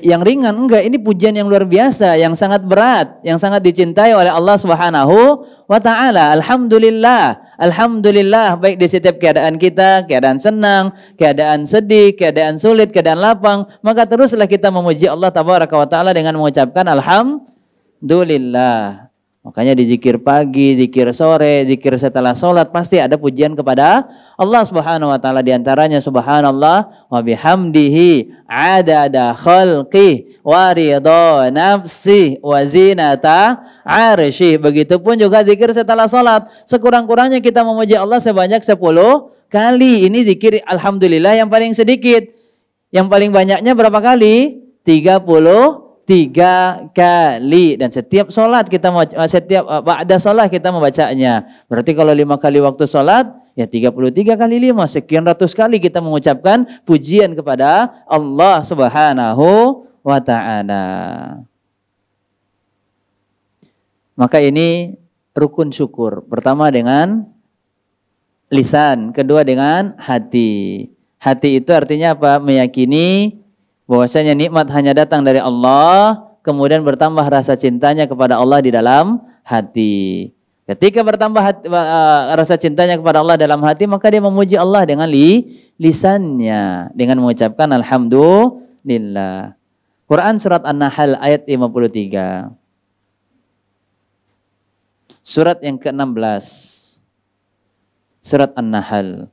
yang ringan, enggak, ini pujian yang luar biasa, yang sangat berat, yang sangat dicintai oleh Allah Subhanahu wa taala. Alhamdulillah, alhamdulillah, baik di setiap keadaan kita, keadaan senang, keadaan sedih, keadaan sulit, keadaan lapang, maka teruslah kita memuji Allah Tabaraka wa taala dengan mengucapkan alhamdulillah. Makanya di zikir pagi, zikir sore, zikir setelah sholat pasti ada pujian kepada Allah Subhanahu wa taala, di antaranya subhanallah wa bihamdihi adada khalqi wa ridha nafsi wa zinata arsyih. Begitupun juga zikir setelah sholat, sekurang-kurangnya kita memuji Allah sebanyak 10 kali. Ini zikir alhamdulillah yang paling sedikit. Yang paling banyaknya berapa kali? 33 kali. Dan setiap sholat kita setiap ba'da sholat kita membacanya. Berarti kalau 5 kali waktu sholat, ya 33 kali 5, sekian ratus kali kita mengucapkan pujian kepada Allah Subhanahu wa ta'ala. Maka ini rukun syukur. Pertama dengan lisan, kedua dengan hati. Hati itu artinya apa? Meyakini bahwasanya nikmat hanya datang dari Allah, kemudian bertambah rasa cintanya kepada Allah di dalam hati. Ketika bertambah rasa cintanya kepada Allah dalam hati, maka dia memuji Allah dengan lisannya, dengan mengucapkan alhamdulillah. Quran surat An-Nahl ayat 53. Surat yang ke-16. Surat An-Nahl.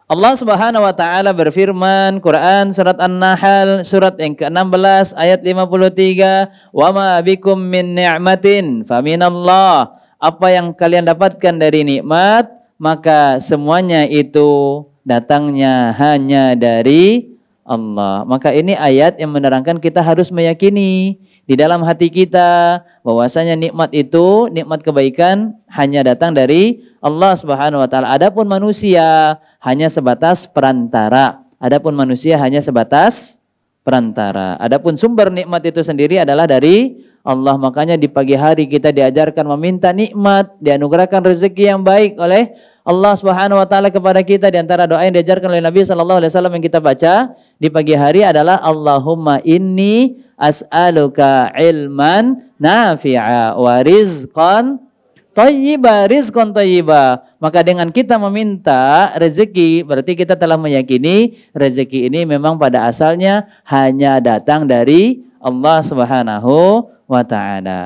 Allah Subhanahu wa taala berfirman, Quran surat An-Nahl surat yang ke-16 ayat 53, "Wa ma bikum min ni'matin faminallah." Apa yang kalian dapatkan dari nikmat, maka semuanya itu datangnya hanya dari Allah. Maka ini ayat yang menerangkan kita harus meyakini di dalam hati kita bahwasanya nikmat itu, nikmat kebaikan hanya datang dari Allah Subhanahu wa taala. Adapun manusia hanya sebatas perantara. Adapun manusia hanya sebatas perantara. Adapun sumber nikmat itu sendiri adalah dari Allah. Makanya di pagi hari kita diajarkan meminta nikmat, dianugerahkan rezeki yang baik oleh Allah Subhanahu wa taala kepada kita. Di antara doa yang diajarkan oleh Nabi sallallahu alaihi wasallam yang kita baca di pagi hari adalah Allahumma inni as'aluka ilman nafi'a wa rizqan thayyiba, rizqan thayyiba. Maka dengan kita meminta rezeki, berarti kita telah meyakini rezeki ini memang pada asalnya hanya datang dari Allah Subhanahu wa taala.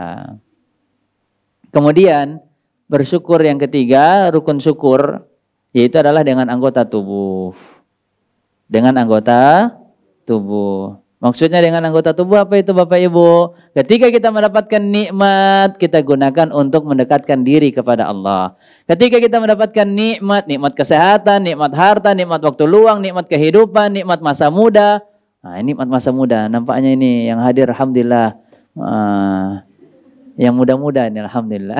Kemudian bersyukur yang ketiga, rukun syukur, yaitu adalah dengan anggota tubuh. Dengan anggota tubuh. Maksudnya dengan anggota tubuh apa itu Bapak Ibu? Ketika kita mendapatkan nikmat, kita gunakan untuk mendekatkan diri kepada Allah. Ketika kita mendapatkan nikmat, nikmat kesehatan, nikmat harta, nikmat waktu luang, nikmat kehidupan, nikmat masa muda. Nah, ini nikmat masa muda, nampaknya ini yang hadir alhamdulillah. Yang muda-muda ini alhamdulillah.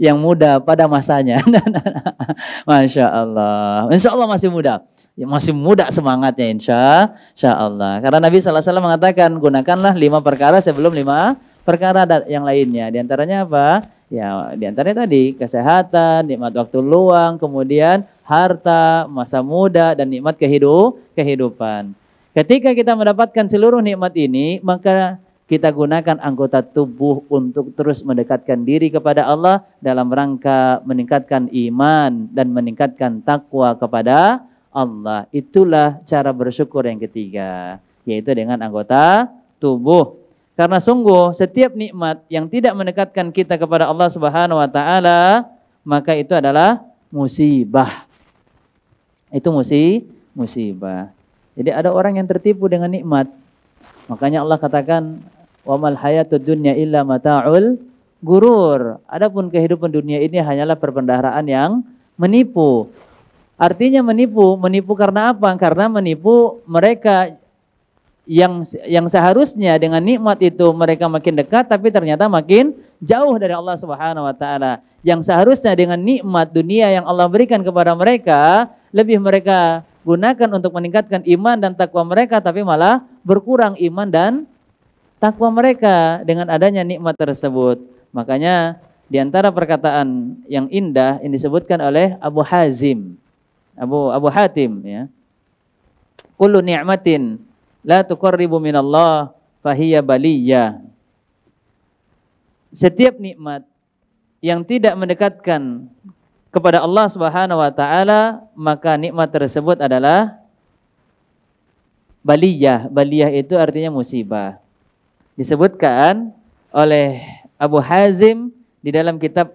Yang muda pada masanya. Masya Allah. Insya Allah masih muda. Masih muda semangatnya insya Allah. Karena Nabi SAW mengatakan gunakanlah 5 perkara sebelum 5 perkara yang lainnya. Di antaranya apa? Ya, di antaranya tadi kesehatan, nikmat waktu luang, kemudian harta, masa muda, dan nikmat kehidupan. Ketika kita mendapatkan seluruh nikmat ini, maka kita gunakan anggota tubuh untuk terus mendekatkan diri kepada Allah dalam rangka meningkatkan iman dan meningkatkan takwa kepada Allah. Itulah cara bersyukur yang ketiga, yaitu dengan anggota tubuh. Karena sungguh setiap nikmat yang tidak mendekatkan kita kepada Allah Subhanahu wa taala, maka itu adalah musibah. Itu musibah. Jadi ada orang yang tertipu dengan nikmat. Makanya Allah katakan wamal hayatud dunya illa mata'ul gurur. Adapun kehidupan dunia ini hanyalah perbendaharaan yang menipu. Artinya menipu karena apa? Karena menipu mereka yang seharusnya dengan nikmat itu mereka makin dekat, tapi ternyata makin jauh dari Allah Subhanahu wa taala. Yang seharusnya dengan nikmat dunia yang Allah berikan kepada mereka, lebih mereka gunakan untuk meningkatkan iman dan takwa mereka, tapi malah berkurang iman dan takwa mereka dengan adanya nikmat tersebut. Makanya di antara perkataan yang indah yang disebutkan oleh Abu Hatim, ya. Kullu ni'matin la tuqarribu minallah fahiya baliyah. Setiap nikmat yang tidak mendekatkan kepada Allah Subhanahu wa taala, maka nikmat tersebut adalah baliyah. Baliyah itu artinya musibah. Disebutkan oleh Abu Hazim di dalam kitab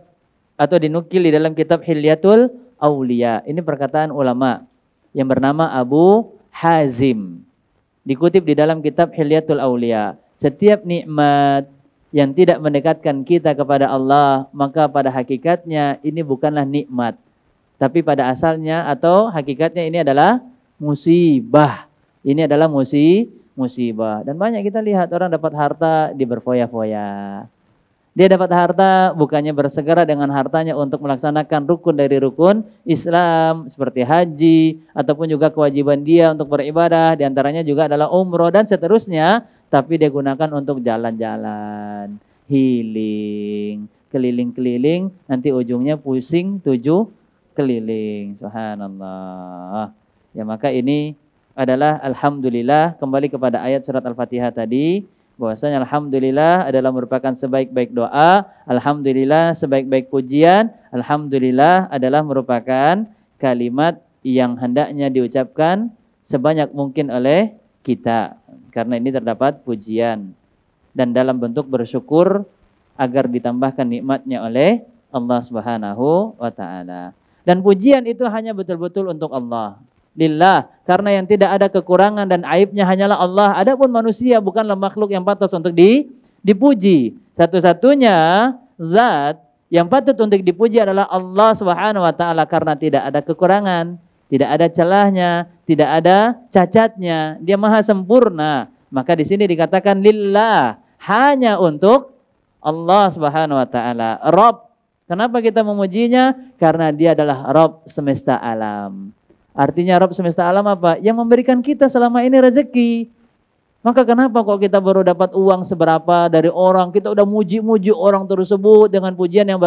atau dinukil di dalam kitab Hilyatul Auliya. Ini perkataan ulama yang bernama Abu Hazim. Dikutip di dalam kitab Hilyatul Auliya. Setiap nikmat yang tidak mendekatkan kita kepada Allah, maka pada hakikatnya ini bukanlah nikmat, tapi pada asalnya atau hakikatnya ini adalah musibah. Ini adalah musibah. Dan banyak kita lihat orang dapat harta dia berfoya-foya. Dia dapat harta bukannya bersegera dengan hartanya untuk melaksanakan rukun dari rukun Islam seperti haji ataupun juga kewajiban dia untuk beribadah, di antaranya juga adalah umroh dan seterusnya, tapi dia gunakan untuk jalan-jalan, healing, keliling-keliling, nanti ujungnya pusing 7 keliling. Subhanallah. Ya, maka ini adalah alhamdulillah, kembali kepada ayat surat Al-Fatihah tadi, bahwasanya alhamdulillah adalah merupakan sebaik-baik doa, alhamdulillah sebaik-baik pujian, alhamdulillah adalah merupakan kalimat yang hendaknya diucapkan sebanyak mungkin oleh kita, karena ini terdapat pujian dan dalam bentuk bersyukur agar ditambahkan nikmatnya oleh Allah Subhanahu wa taala. Dan pujian itu hanya betul-betul untuk Allah. Lillah, karena yang tidak ada kekurangan dan aibnya hanyalah Allah. Adapun manusia bukanlah makhluk yang pantas untuk dipuji. Satu-satunya zat yang patut untuk dipuji adalah Allah Subhanahu wa taala, karena tidak ada kekurangan, tidak ada celahnya, tidak ada cacatnya. Dia maha sempurna. Maka di sini dikatakan lillah, hanya untuk Allah Subhanahu wa taala. Rabb. Kenapa kita memujinya? Karena dia adalah Rabb semesta alam. Artinya Rabb semesta alam apa? Yang memberikan kita selama ini rezeki. Maka kenapa kok kita baru dapat uang seberapa dari orang, kita udah muji-muji orang tersebut dengan pujian yang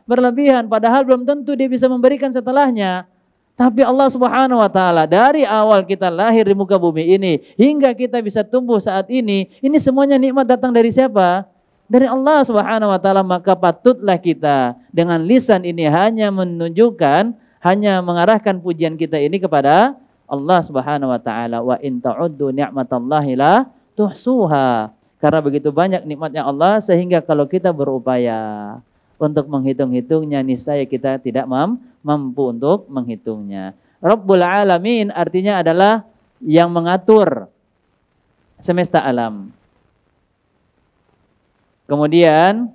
berlebihan, padahal belum tentu dia bisa memberikan setelahnya. Tapi Allah Subhanahu wa taala dari awal kita lahir di muka bumi ini hingga kita bisa tumbuh saat ini semuanya nikmat datang dari siapa? Dari Allah Subhanahu wa taala. Maka patutlah kita dengan lisan ini hanya menunjukkan, hanya mengarahkan pujian kita ini kepada Allah Subhanahu wa taala. Wa in ta'uddu ni'matallahi la tuhsuha. Karena begitu banyak nikmatnya Allah sehingga kalau kita berupaya untuk menghitung-hitungnya niscaya kita tidak mampu untuk menghitungnya. Rabbul alamin artinya adalah yang mengatur semesta alam. Kemudian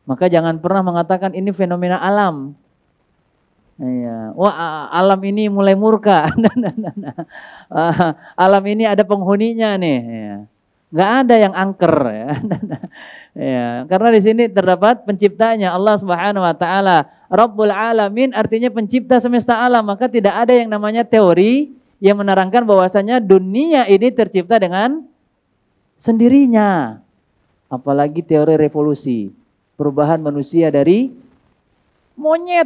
maka jangan pernah mengatakan ini fenomena alam. Iya. Wah, alam ini mulai murka. Alam ini ada penghuninya nih. Ya. Nggak ada yang angker. Ya. Ya. Karena di sini terdapat penciptanya Allah Subhanahu Wa Taala. Rabbul Alamin artinya pencipta semesta alam. Maka tidak ada yang namanya teori yang menerangkan bahwasanya dunia ini tercipta dengan sendirinya. Apalagi teori revolusi, perubahan manusia dari monyet.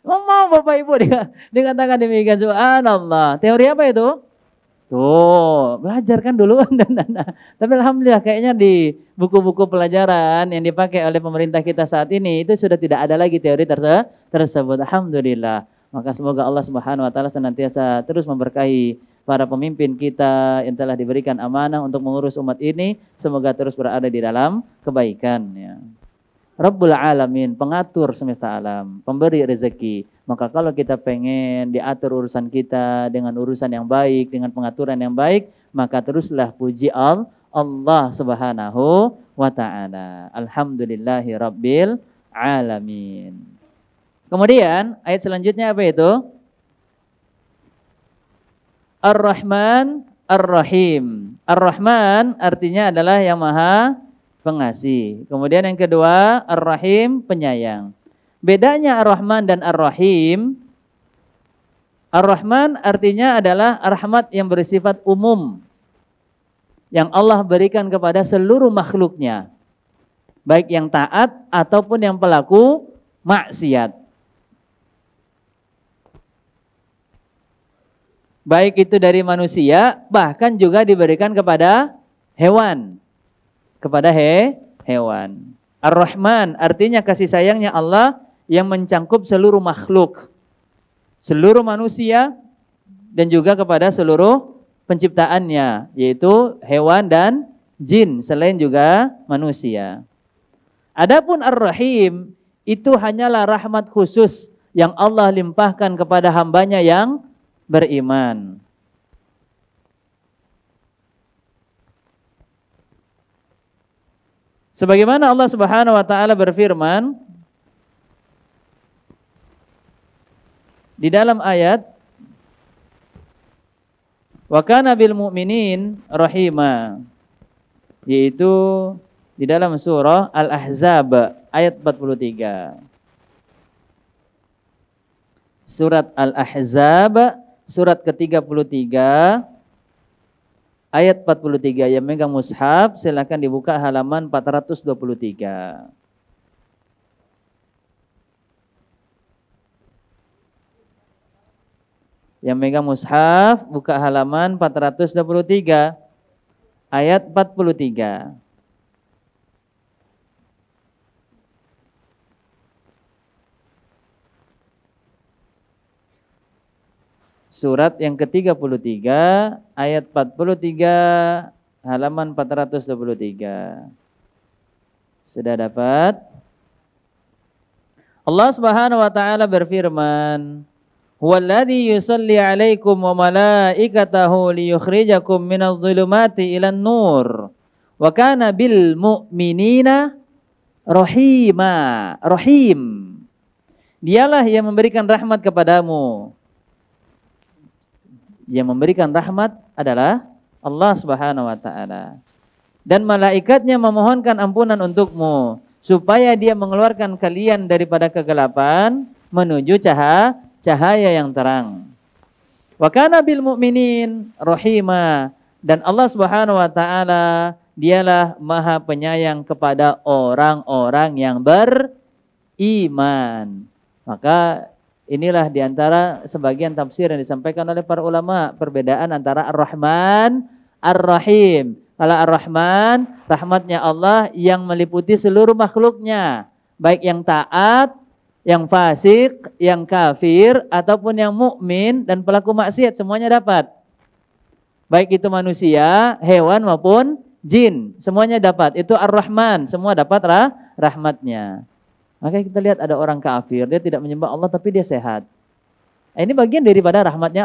Mau Bapak Ibu dikatakan demikian, subhanallah. Teori apa itu? Tuh, belajar kan dulu. Tapi alhamdulillah kayaknya di buku-buku pelajaran yang dipakai oleh pemerintah kita saat ini itu sudah tidak ada lagi teori tersebut. Alhamdulillah. Maka semoga Allah Subhanahu wa taala senantiasa terus memberkahi para pemimpin kita yang telah diberikan amanah untuk mengurus umat ini, semoga terus berada di dalam kebaikan ya. Rabbul Alamin, pengatur semesta alam, pemberi rezeki. Maka kalau kita pengen diatur urusan kita dengan urusan yang baik, dengan pengaturan yang baik, maka teruslah puji Allah Subhanahu wa taala. Alhamdulillahi Rabbil Alamin. Kemudian ayat selanjutnya apa itu? Ar-Rahman Ar-Rahim. Ar-Rahman artinya adalah yang maha pengasih. Kemudian yang kedua, Ar-Rahim, penyayang. Bedanya Ar-Rahman dan Ar-Rahim, Ar-Rahman artinya adalah rahmat yang bersifat umum, yang Allah berikan kepada seluruh makhluknya, baik yang taat ataupun yang pelaku maksiat. Baik itu dari manusia, bahkan juga diberikan kepada hewan. Kepada hewan. Ar-Rahman artinya kasih sayangnya Allah yang mencangkup seluruh makhluk, seluruh manusia dan juga kepada seluruh penciptaannya, yaitu hewan dan jin selain juga manusia. Adapun Ar-Rahim itu hanyalah rahmat khusus yang Allah limpahkan kepada hambanya yang beriman. Sebagaimana Allah Subhanahu wa taala berfirman di dalam ayat wa kana bil mu'minin rahima, yaitu di dalam surah Al-Ahzab ayat 43. Surat Al-Ahzab surat ke-33 ayat 43. Yang megang mushaf silakan dibuka halaman 423. Yang megang mushaf buka halaman 423 ayat 43. Surat yang ke-33 ayat 43 halaman 423. Sudah dapat? Allah Subhanahu wa taala berfirman, "Huwallazi yusalli 'alaikum wa malaikatahu liyukhrijakum minadh dhulumati ilan nur wa kana bil mu'minina rahima." Rahim. Dialah yang memberikan rahmat kepadamu. Yang memberikan rahmat adalah Allah Subhanahu wa taala. Dan malaikatnya memohonkan ampunan untukmu supaya dia mengeluarkan kalian daripada kegelapan menuju cahaya yang terang. Wa kana bil mu'minin rahima, Dan Allah Subhanahu wa taala dialah Maha Penyayang kepada orang-orang yang beriman. Maka inilah diantara sebagian tafsir yang disampaikan oleh para ulama, perbedaan antara Ar-Rahman, Ar-Rahim. Kalau Ar-Rahman, rahmatnya Allah yang meliputi seluruh makhluknya, baik yang taat, yang fasik, yang kafir, ataupun yang mukmin dan pelaku maksiat, semuanya dapat. Baik itu manusia, hewan maupun jin, semuanya dapat. Itu Ar-Rahman, semua dapat rahmatnya. Maka kita lihat ada orang kafir, dia tidak menyembah Allah tapi dia sehat. Ini bagian daripada rahmatnya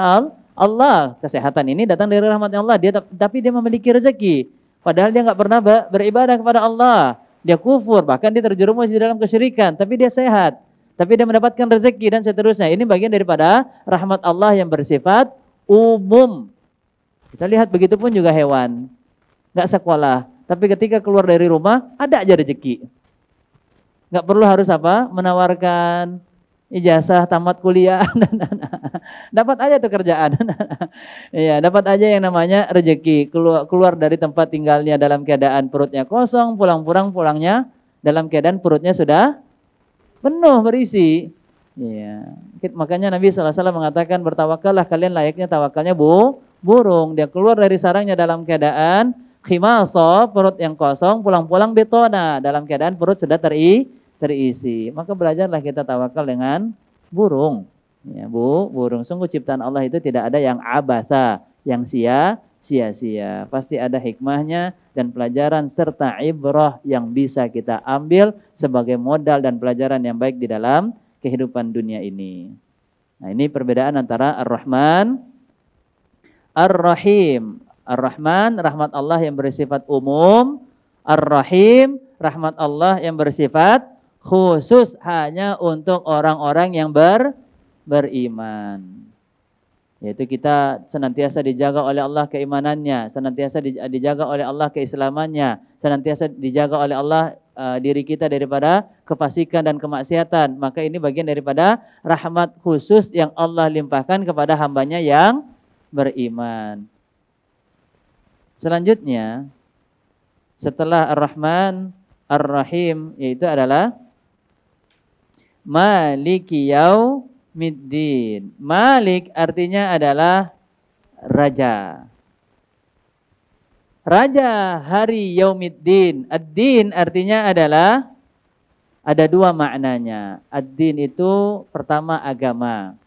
Allah. Kesehatan ini datang dari rahmatnya Allah. Tapi dia memiliki rezeki. Padahal dia nggak pernah beribadah kepada Allah. Dia kufur, bahkan dia terjerumus di dalam kesyirikan. Tapi dia sehat. Tapi dia mendapatkan rezeki dan seterusnya. Ini bagian daripada rahmat Allah yang bersifat umum. Kita lihat begitu pun juga hewan. Nggak sekolah. Tapi ketika keluar dari rumah, ada aja rezeki. Nggak perlu harus menawarkan ijazah tamat kuliah. Dapat aja tuh kerjaan. Iya, dapat aja yang namanya rezeki. Keluar dari tempat tinggalnya dalam keadaan perutnya kosong, pulangnya dalam keadaan perutnya sudah penuh berisi. Iya. Makanya Nabi SAW mengatakan bertawakallah kalian layaknya tawakalnya burung. Dia keluar dari sarangnya dalam keadaan khimaso, perut yang kosong, pulang betona, dalam keadaan perut sudah terisi. Maka belajarlah kita tawakal dengan burung. Ya, burung. Sungguh ciptaan Allah itu tidak ada yang abasa, yang sia-sia. Pasti ada hikmahnya dan pelajaran serta ibrah yang bisa kita ambil sebagai modal dan pelajaran yang baik di dalam kehidupan dunia ini. Nah, ini perbedaan antara Ar-Rahman, Ar-Rahim. Ar-Rahman, rahmat Allah yang bersifat umum. Ar-Rahim, rahmat Allah yang bersifat khusus hanya untuk orang-orang yang beriman. Yaitu kita senantiasa dijaga oleh Allah keimanannya, senantiasa dijaga oleh Allah keislamannya, senantiasa dijaga oleh Allah diri kita daripada kefasikan dan kemaksiatan. Maka ini bagian daripada rahmat khusus yang Allah limpahkan kepada hambanya yang beriman. Selanjutnya, setelah Ar-Rahman, Ar-Rahim, yaitu adalah Maliki Yaumiddin. Malik artinya adalah raja. Raja hari Yaumiddin. Ad-din artinya adalah ada dua maknanya. Ad-din itu pertama agama.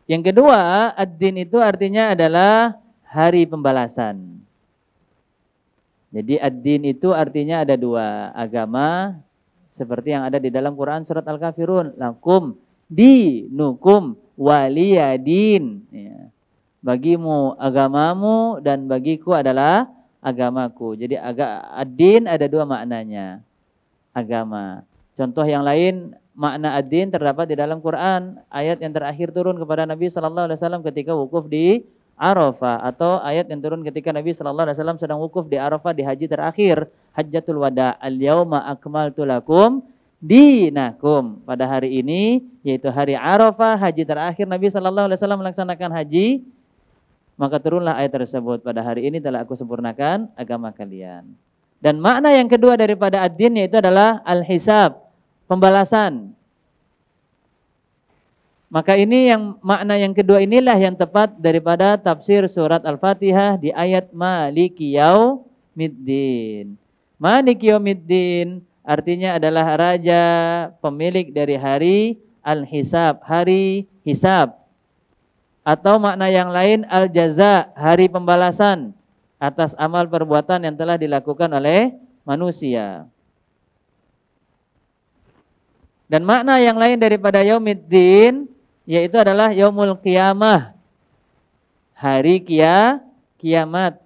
Yang kedua, ad-din itu artinya adalah hari pembalasan. Jadi ad-din itu artinya ada dua, agama seperti yang ada di dalam Quran surat Al-Kafirun, lakum dinukum waliyadin. Ya. Bagimu agamamu dan bagiku adalah agamaku. Jadi ad-din ada dua maknanya, agama. Contoh yang lain makna ad-din terdapat di dalam Quran, ayat yang terakhir turun kepada Nabi sallallahu alaihi wasallam ketika wukuf di Arafah, atau ayat yang turun ketika Nabi sallallahu alaihi wasallam sedang wukuf di Arafah di haji terakhir, Hajjatul Wada, al-yauma akmaltu lakum dinakum. Pada hari ini yaitu hari Arafah, haji terakhir Nabi sallallahu alaihi wasallam melaksanakan haji, maka turunlah ayat tersebut, pada hari ini telah aku sempurnakan agama kalian. Dan makna yang kedua daripada ad-din yaitu adalah al-hisab, pembalasan. Maka ini yang makna yang kedua inilah yang tepat daripada tafsir surat Al-Fatihah di ayat Maliki Yaumiddin. Maliki Yaumiddin artinya adalah raja, pemilik dari hari Al-Hisab, hari hisab. Atau makna yang lain Al-Jaza, hari pembalasan atas amal perbuatan yang telah dilakukan oleh manusia. Dan makna yang lain daripada Yaumiddin yaitu adalah Yaumul Qiyamah, hari kiamat.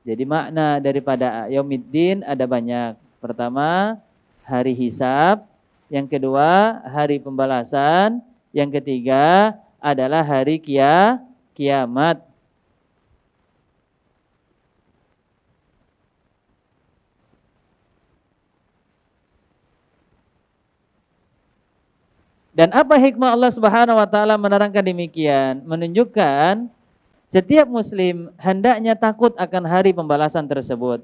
Jadi makna daripada Yaumiddin ada banyak. Pertama, hari hisab. Yang kedua, hari pembalasan. Yang ketiga adalah hari kiamat. Dan apa hikmah Allah Subhanahu wa taala menerangkan demikian? Menunjukkan setiap muslim hendaknya takut akan hari pembalasan tersebut.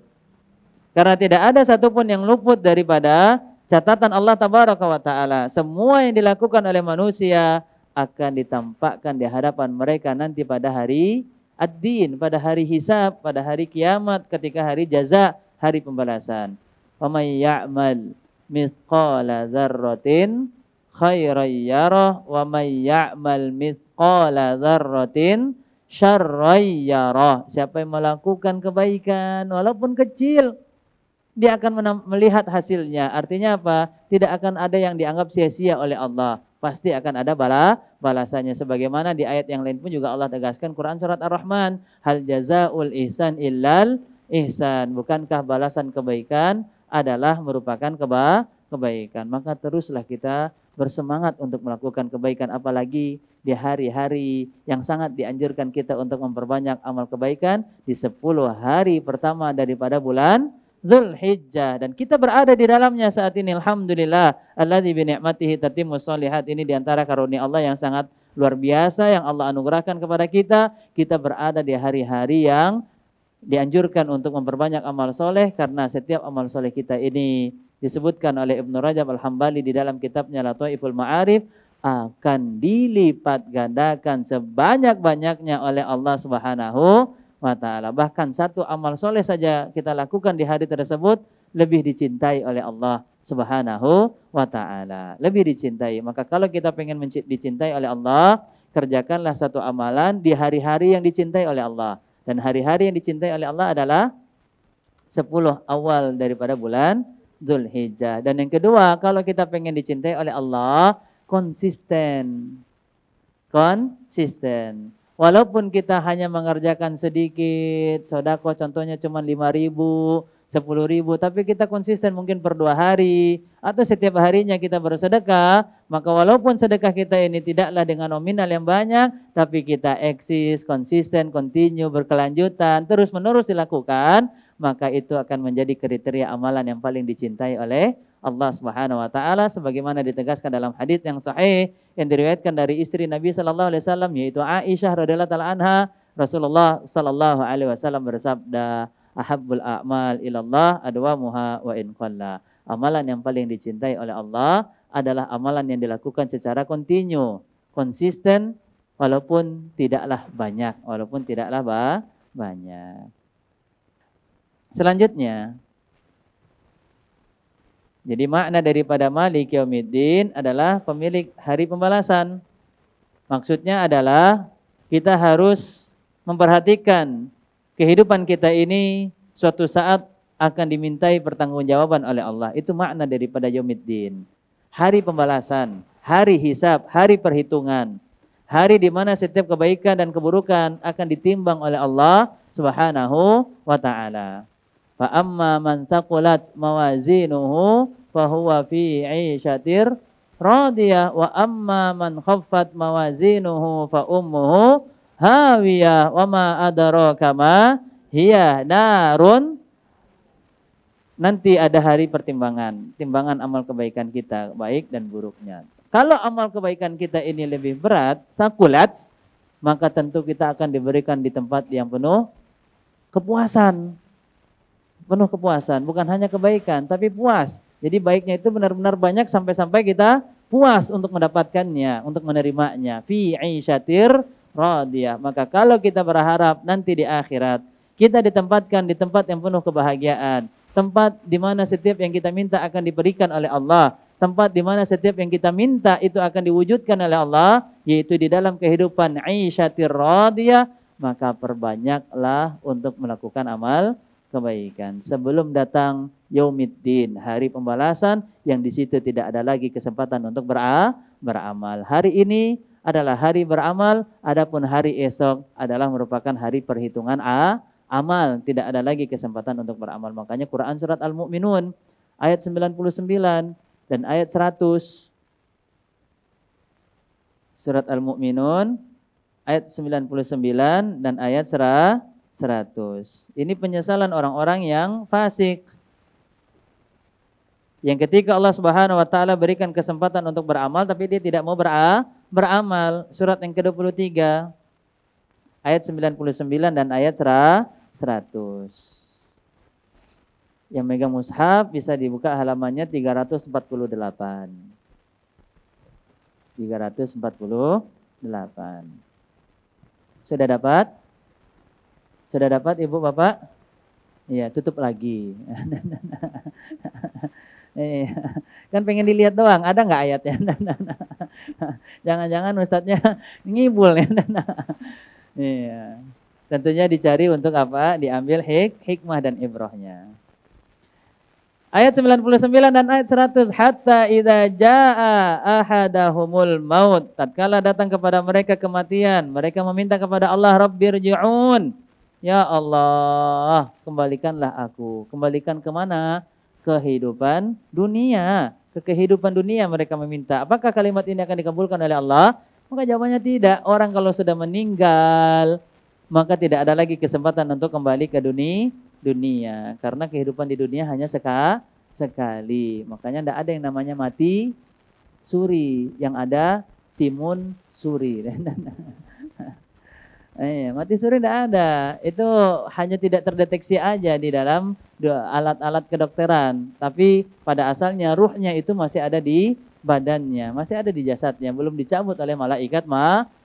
Karena tidak ada satupun yang luput daripada catatan Allah Tabaraka wa taala. Semua yang dilakukan oleh manusia akan ditampakkan di hadapan mereka nanti pada hari ad-din, pada hari hisab, pada hari kiamat, ketika hari jaza, hari pembalasan. Wa may ya'mal mithqala dzarratin khairan yarah wa may ya'mal mithqala dzarratin syarran yarah. Siapa yang melakukan kebaikan walaupun kecil, dia akan melihat hasilnya. Artinya apa? Tidak akan ada yang dianggap sia-sia oleh Allah. Pasti akan ada balasannya. Sebagaimana di ayat yang lain pun juga Allah tegaskan, Quran surat Ar-Rahman, hal jazaul ihsan illal ihsan. Bukankah balasan kebaikan adalah merupakan kebaikan? Maka teruslah kita bersemangat untuk melakukan kebaikan, apalagi di hari-hari yang sangat dianjurkan kita untuk memperbanyak amal kebaikan di 10 hari pertama daripada bulan Dzulhijjah, dan kita berada di dalamnya saat ini. Alhamdulillah, alladzi bi ni'matihi tatimmus shalihat. Ini diantara karunia Allah yang sangat luar biasa yang Allah anugerahkan kepada kita. Kita berada di hari-hari yang dianjurkan untuk memperbanyak amal soleh, karena setiap amal soleh kita ini disebutkan oleh Ibnu Rajab Al-Hambali di dalam kitabnya Lataiful Ma'arif, akan dilipat gandakan sebanyak-banyaknya oleh Allah Subhanahu wa ta'ala. Bahkan satu amal soleh saja kita lakukan di hari tersebut lebih dicintai oleh Allah Subhanahu wa ta'ala. Lebih dicintai. Maka kalau kita pengen dicintai oleh Allah, kerjakanlah satu amalan di hari-hari yang dicintai oleh Allah. Dan hari-hari yang dicintai oleh Allah adalah 10 awal daripada bulan Dzulhijjah. Dan yang kedua, kalau kita pengen dicintai oleh Allah, konsisten. Konsisten. Walaupun kita hanya mengerjakan sedikit, sedekah contohnya cuma 5.000, 10.000, tapi kita konsisten mungkin per 2 hari, atau setiap harinya kita bersedekah, maka walaupun sedekah kita ini tidaklah dengan nominal yang banyak, tapi kita eksis, konsisten, continue, berkelanjutan, terus menerus dilakukan, maka itu akan menjadi kriteria amalan yang paling dicintai oleh Allah Subhanahu wa taala, sebagaimana ditegaskan dalam hadis yang sahih yang diriwayatkan dari istri Nabi sallallahu alaihi wasallam, yaitu Aisyah radhiyallahu taala anha. Rasulullah sallallahu alaihi wasallam bersabda, ahabbul a'mal ilallah adwamuha wa in qalla. Amalan yang paling dicintai oleh Allah adalah amalan yang dilakukan secara kontinu, konsisten, walaupun tidaklah banyak, banyak. Selanjutnya, jadi makna daripada Malik Yaumiddin adalah pemilik hari pembalasan. Maksudnya adalah kita harus memperhatikan kehidupan kita ini suatu saat akan dimintai pertanggungjawaban oleh Allah. Itu makna daripada Yaumiddin. Hari pembalasan, hari hisab, hari perhitungan. Hari di mana setiap kebaikan dan keburukan akan ditimbang oleh Allah Subhanahu wa ta'ala. Fa amma man thaqulat mawazinuhu fa huwa fi 'ishatir radiyah wa amma man khaffat mawazinuhu fa ummuhu hawiyah wa ma adraka ma hiya narun. Nanti ada hari pertimbangan, timbangan amal kebaikan kita, baik dan buruknya. Kalau amal kebaikan kita ini lebih berat, sakulat, maka tentu kita akan diberikan di tempat yang penuh kepuasan. Penuh kepuasan, bukan hanya kebaikan, tapi puas. Jadi baiknya itu benar-benar banyak sampai-sampai kita puas untuk mendapatkannya, untuk menerimanya. Fi 'ishatir radiyah. Maka kalau kita berharap nanti di akhirat, kita ditempatkan di tempat yang penuh kebahagiaan. Tempat di mana setiap yang kita minta akan diberikan oleh Allah. Tempat di mana setiap yang kita minta itu akan diwujudkan oleh Allah, yaitu di dalam kehidupan 'ishatir radiyah. Maka perbanyaklah untuk melakukan amal kebaikan sebelum datang Yaumiddin, hari pembalasan yang di situ tidak ada lagi kesempatan untuk beramal. Hari ini adalah hari beramal, adapun hari esok adalah merupakan hari perhitungan amal, tidak ada lagi kesempatan untuk beramal. Makanya Quran surat Al-Mu'minun ayat 99 dan ayat 100. Surat Al-Mu'minun ayat 99 dan ayat 100. Ini penyesalan orang-orang yang fasik. Yang ketika Allah Subhanahu wa taala berikan kesempatan untuk beramal tapi dia tidak mau beramal. Surat yang ke-23 ayat 99 dan ayat 100. Yang megang mushaf bisa dibuka halamannya 348. 348. Sudah dapat? Sudah dapat Ibu Bapak? Iya, tutup lagi. Kan pengen dilihat doang, ada nggak ayatnya? Jangan-jangan ustadznya ngibul ya. Iya. Tentunya dicari untuk apa? Diambil hikmah dan ibrahnya. Ayat 99 dan ayat 100, hatta idza jaa ahadahumul maut, tatkala datang kepada mereka kematian, mereka meminta kepada Allah, Rabbirji'un, ya Allah, kembalikanlah aku. Kembalikan kemana? Kehidupan dunia. Ke kehidupan dunia mereka meminta. Apakah kalimat ini akan dikabulkan oleh Allah? Maka jawabannya tidak. Orang kalau sudah meninggal, maka tidak ada lagi kesempatan untuk kembali ke dunia. Karena kehidupan di dunia hanya sekali. Makanya tidak ada yang namanya mati suri. Yang ada timun suri. Mati suri tidak ada. Itu hanya tidak terdeteksi aja di dalam alat-alat kedokteran. Tapi pada asalnya ruhnya itu masih ada di badannya. Masih ada di jasadnya. Belum dicabut oleh malaikat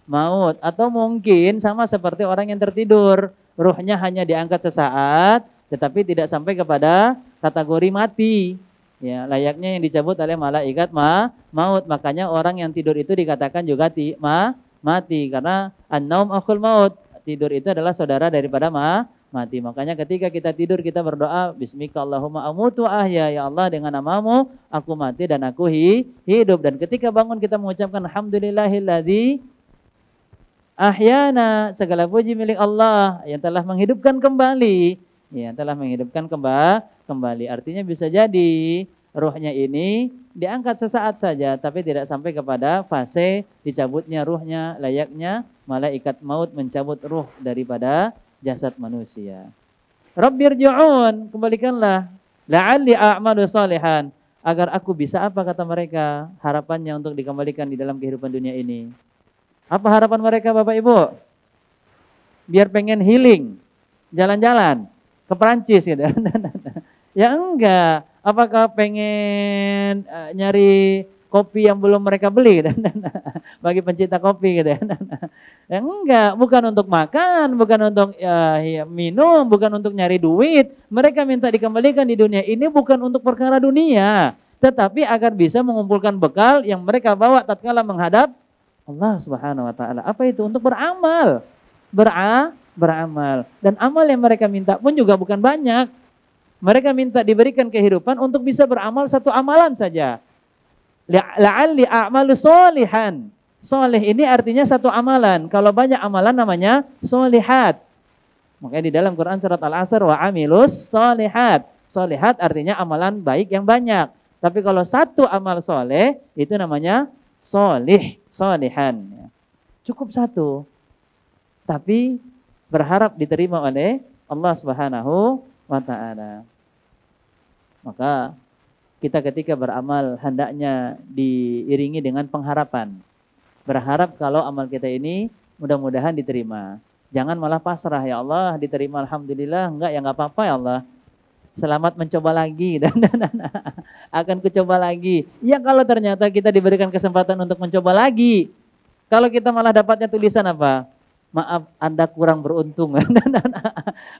maut. Atau mungkin sama seperti orang yang tertidur. Ruhnya hanya diangkat sesaat, tetapi tidak sampai kepada kategori mati. Ya, layaknya yang dicabut oleh malaikat maut. Makanya orang yang tidur itu dikatakan juga mati. Karena an-naum akhul maut. Tidur itu adalah saudara daripada mati. Makanya ketika kita tidur kita berdoa, Bismika Allahumma amutu ahya, ya Allah dengan namamu aku mati dan aku hidup. Dan ketika bangun kita mengucapkan alhamdulillahilladzi ahyana, segala puji milik Allah yang telah menghidupkan kembali. Yang telah menghidupkan kembali. Artinya bisa jadi ruhnya ini diangkat sesaat saja, tapi tidak sampai kepada fase dicabutnya ruhnya, layaknya malaikat maut mencabut ruh daripada jasad manusia. Rabbirji'un, kembalikanlah, la'alli a'malu salihan, agar aku bisa apa kata mereka, harapannya untuk dikembalikan di dalam kehidupan dunia ini. Apa harapan mereka Bapak Ibu? Biar pengen healing, jalan-jalan ke Perancis gitu. Ya enggak. Apakah pengen nyari kopi yang belum mereka beli bagi pencinta kopi gitu ya? Ya enggak, bukan untuk makan, bukan untuk minum, bukan untuk nyari duit. Mereka minta dikembalikan di dunia ini bukan untuk perkara dunia, tetapi agar bisa mengumpulkan bekal yang mereka bawa tatkala menghadap Allah Subhanahu wa taala. Apa itu? Untuk beramal. Beramal. Dan amal yang mereka minta pun juga bukan banyak. Mereka minta diberikan kehidupan untuk bisa beramal satu amalan saja. La'alli a'malu solihan. Soleh ini artinya satu amalan. Kalau banyak amalan namanya solihat. Makanya di dalam Quran surat Al-Asr, wa amilus solihat. Solihat artinya amalan baik yang banyak. Tapi kalau satu amal soleh itu namanya solih, solihan. Cukup satu. Tapi berharap diterima oleh Allah Subhanahu wa ta'ala. Maka kita ketika beramal hendaknya diiringi dengan pengharapan. Berharap kalau amal kita ini mudah-mudahan diterima. Jangan malah pasrah, ya Allah diterima alhamdulillah, enggak ya enggak apa-apa ya Allah. Selamat mencoba lagi dan akan kucoba lagi. Ya kalau ternyata kita diberikan kesempatan untuk mencoba lagi. Kalau kita malah dapatnya tulisan apa? Maaf, Anda kurang beruntung.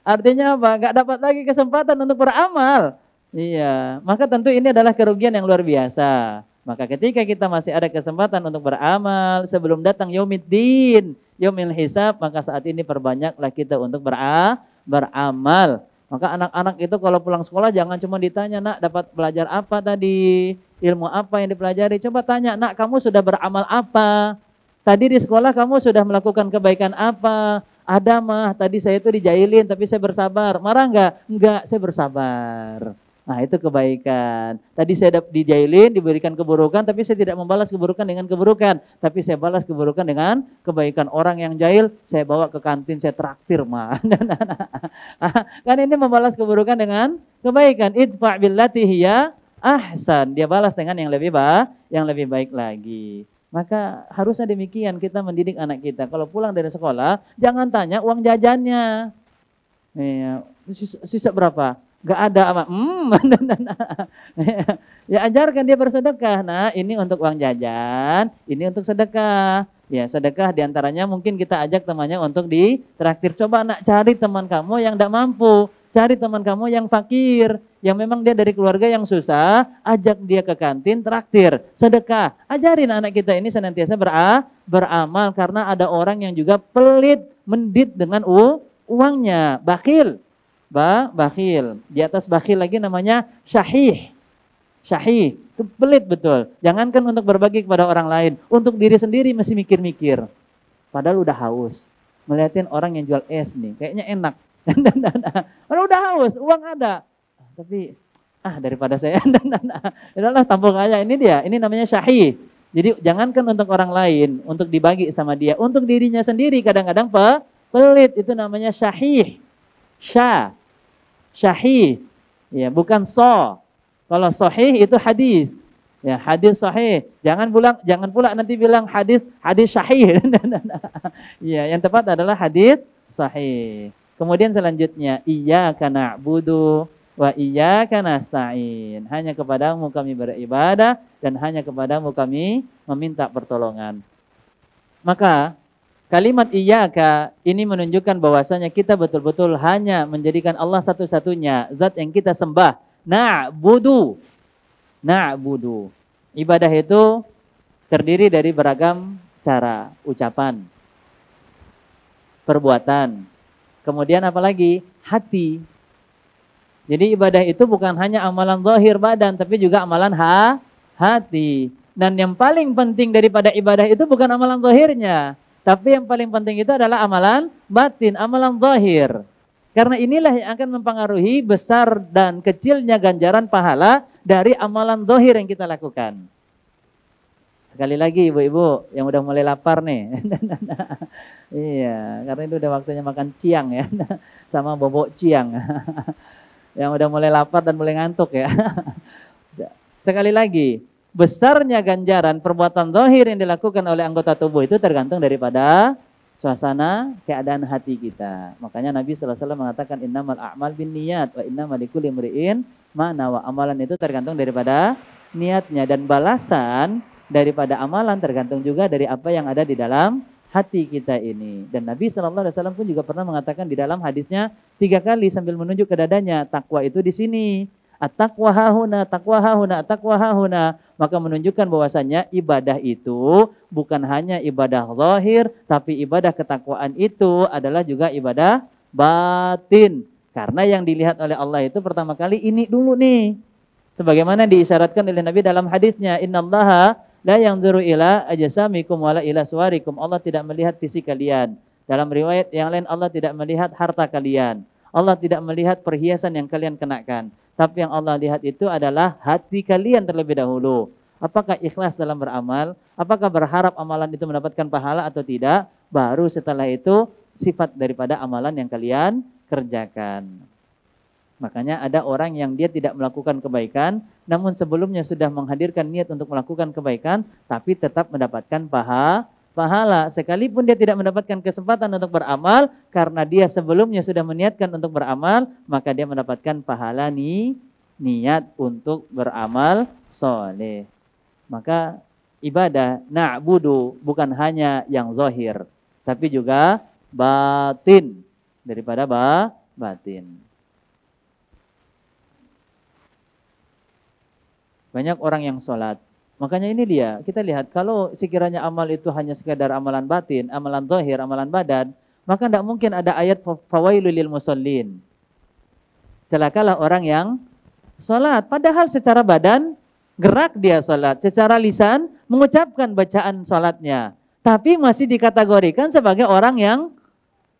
Artinya apa? Enggak dapat lagi kesempatan untuk beramal. Iya, maka tentu ini adalah kerugian yang luar biasa. Maka ketika kita masih ada kesempatan untuk beramal sebelum datang yaumiddin, yaumil hisab, maka saat ini perbanyaklah kita untuk beramal. Maka anak-anak itu kalau pulang sekolah jangan cuma ditanya, nak dapat belajar apa tadi, ilmu apa yang dipelajari. Coba tanya, nak kamu sudah beramal apa? Tadi di sekolah kamu sudah melakukan kebaikan apa? Ada mah, tadi saya itu dijailin tapi saya bersabar. Marah enggak? Enggak, saya bersabar. Nah itu kebaikan. Tadi saya dijailin, diberikan keburukan, tapi saya tidak membalas keburukan dengan keburukan. Tapi saya balas keburukan dengan kebaikan. Orang yang jahil, saya bawa ke kantin, saya traktir mah. Kan ini membalas keburukan dengan kebaikan. Idfa' billati hiya ahsan, dia balas dengan yang lebih baik lagi. Maka harusnya demikian kita mendidik anak kita. Kalau pulang dari sekolah, jangan tanya uang jajannya. Ya, sisa berapa? Gak ada apa? Ya ajarkan dia bersedekah. Nah, ini untuk uang jajan, ini untuk sedekah. Ya, sedekah diantaranya mungkin kita ajak temannya untuk ditraktir. Coba nak cari teman kamu yang tidak mampu, cari teman kamu yang fakir, yang memang dia dari keluarga yang susah, ajak dia ke kantin, traktir, sedekah. Ajarin anak kita ini senantiasa beramal, karena ada orang yang juga pelit, mendit dengan uangnya, bakhil. Bakhil. Di atas bakhil lagi namanya syahih. Syahih, itu pelit betul. Jangankan untuk berbagi kepada orang lain, untuk diri sendiri masih mikir-mikir. Padahal udah haus. Melihatin orang yang jual es nih, kayaknya enak. Padahal udah haus, uang ada. Tapi daripada saya, adalah tampung aja. Ini dia, ini namanya syahih. Jadi jangankan untuk orang lain, untuk dibagi sama dia, untuk dirinya sendiri kadang-kadang pelit, itu namanya syahih. Syahih, ya bukan so. Kalau sahih itu hadis, ya hadis sahih. Jangan pula nanti bilang hadis syahih. Ya, yang tepat adalah hadis sahih. Kemudian selanjutnya, iyyaka na'budu wa iyyaka nasta'in. Hanya kepadamu kami beribadah dan hanya kepadamu kami meminta pertolongan. Maka kalimat iyyaka ini menunjukkan bahwasanya kita betul-betul hanya menjadikan Allah satu-satunya zat yang kita sembah. Na'budu. Ibadah itu terdiri dari beragam cara, ucapan, perbuatan. Kemudian apalagi? Hati. Jadi ibadah itu bukan hanya amalan zahir badan, tapi juga amalan hati. Dan yang paling penting daripada ibadah itu bukan amalan zahirnya, tapi yang paling penting itu adalah amalan batin, amalan zahir. Karena inilah yang akan mempengaruhi besar dan kecilnya ganjaran pahala dari amalan zahir yang kita lakukan. Sekali lagi ibu-ibu yang udah mulai lapar nih. Iya, karena itu udah waktunya makan ciang ya. Sama bobok ciang. Yang udah mulai lapar dan mulai ngantuk ya. Sekali lagi, besarnya ganjaran perbuatan zahir yang dilakukan oleh anggota tubuh itu tergantung daripada suasana keadaan hati kita. Makanya Nabi SAW mengatakan innamal a'mal bin niyat wa innamal likulli imri'in ma nawa. Amalan itu tergantung daripada niatnya, dan balasan daripada amalan tergantung juga dari apa yang ada di dalam hati kita ini. Dan Nabi SAW pun juga pernah mengatakan di dalam hadisnya 3 kali sambil menunjuk ke dadanya, takwa itu di sini. At-taqwa hahuna, taqwa hahuna, taqwa hahuna. Maka menunjukkan bahwasanya ibadah itu bukan hanya ibadah zahir, tapi ibadah ketakwaan itu adalah juga ibadah batin. Karena yang dilihat oleh Allah itu pertama kali ini dulu nih. Sebagaimana diisyaratkan oleh Nabi dalam hadisnya, innallaha la yanzuru ila ajsamikum wala ila suwarikum. Allah tidak melihat fisik kalian. Dalam riwayat yang lain, Allah tidak melihat harta kalian. Allah tidak melihat perhiasan yang kalian kenakan. Tapi yang Allah lihat itu adalah hati kalian terlebih dahulu. Apakah ikhlas dalam beramal? Apakah berharap amalan itu mendapatkan pahala atau tidak? Baru setelah itu sifat daripada amalan yang kalian kerjakan. Makanya ada orang yang dia tidak melakukan kebaikan, namun sebelumnya sudah menghadirkan niat untuk melakukan kebaikan, tapi tetap mendapatkan pahala. Sekalipun dia tidak mendapatkan kesempatan untuk beramal, karena dia sebelumnya sudah meniatkan untuk beramal, maka dia mendapatkan pahala niat untuk beramal soleh. Maka ibadah na'budu bukan hanya yang zahir, tapi juga batin, daripada batin. Banyak orang yang sholat. Makanya ini dia, kita lihat kalau sekiranya amal itu hanya sekadar amalan batin, amalan zahir, amalan badan, maka tidak mungkin ada ayat fawailul lil musallin. Celakalah orang yang salat, padahal secara badan gerak dia salat, secara lisan mengucapkan bacaan salatnya, tapi masih dikategorikan sebagai orang yang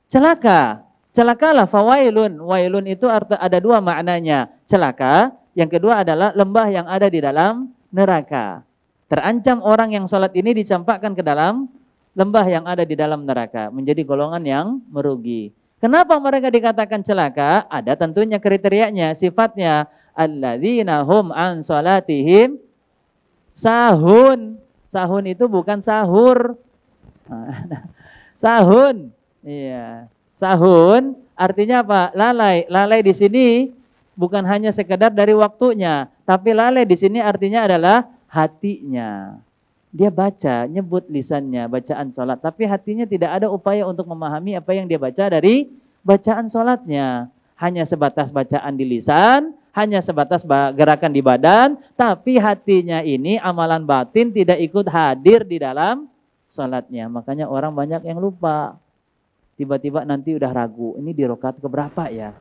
celaka. Celakalah fawailun. Wailun itu ada 2 maknanya. Celaka, yang kedua adalah lembah yang ada di dalam neraka. Terancam orang yang sholat ini dicampakkan ke dalam lembah yang ada di dalam neraka, menjadi golongan yang merugi. Kenapa mereka dikatakan celaka? Ada tentunya kriterianya, sifatnya. Alladzina hum an salatihim sahun. Sahun itu bukan sahur. Sahun. Iya. Sahun artinya apa? Lalai. Lalai di sini bukan hanya sekedar dari waktunya, tapi lalai di sini artinya adalah hatinya. Dia baca, nyebut lisannya, bacaan sholat, tapi hatinya tidak ada upaya untuk memahami apa yang dia baca dari bacaan sholatnya. Hanya sebatas bacaan di lisan, hanya sebatas gerakan di badan, tapi hatinya ini amalan batin tidak ikut hadir di dalam sholatnya. Makanya orang banyak yang lupa. Tiba-tiba nanti udah ragu, ini di rakaat keberapa ya?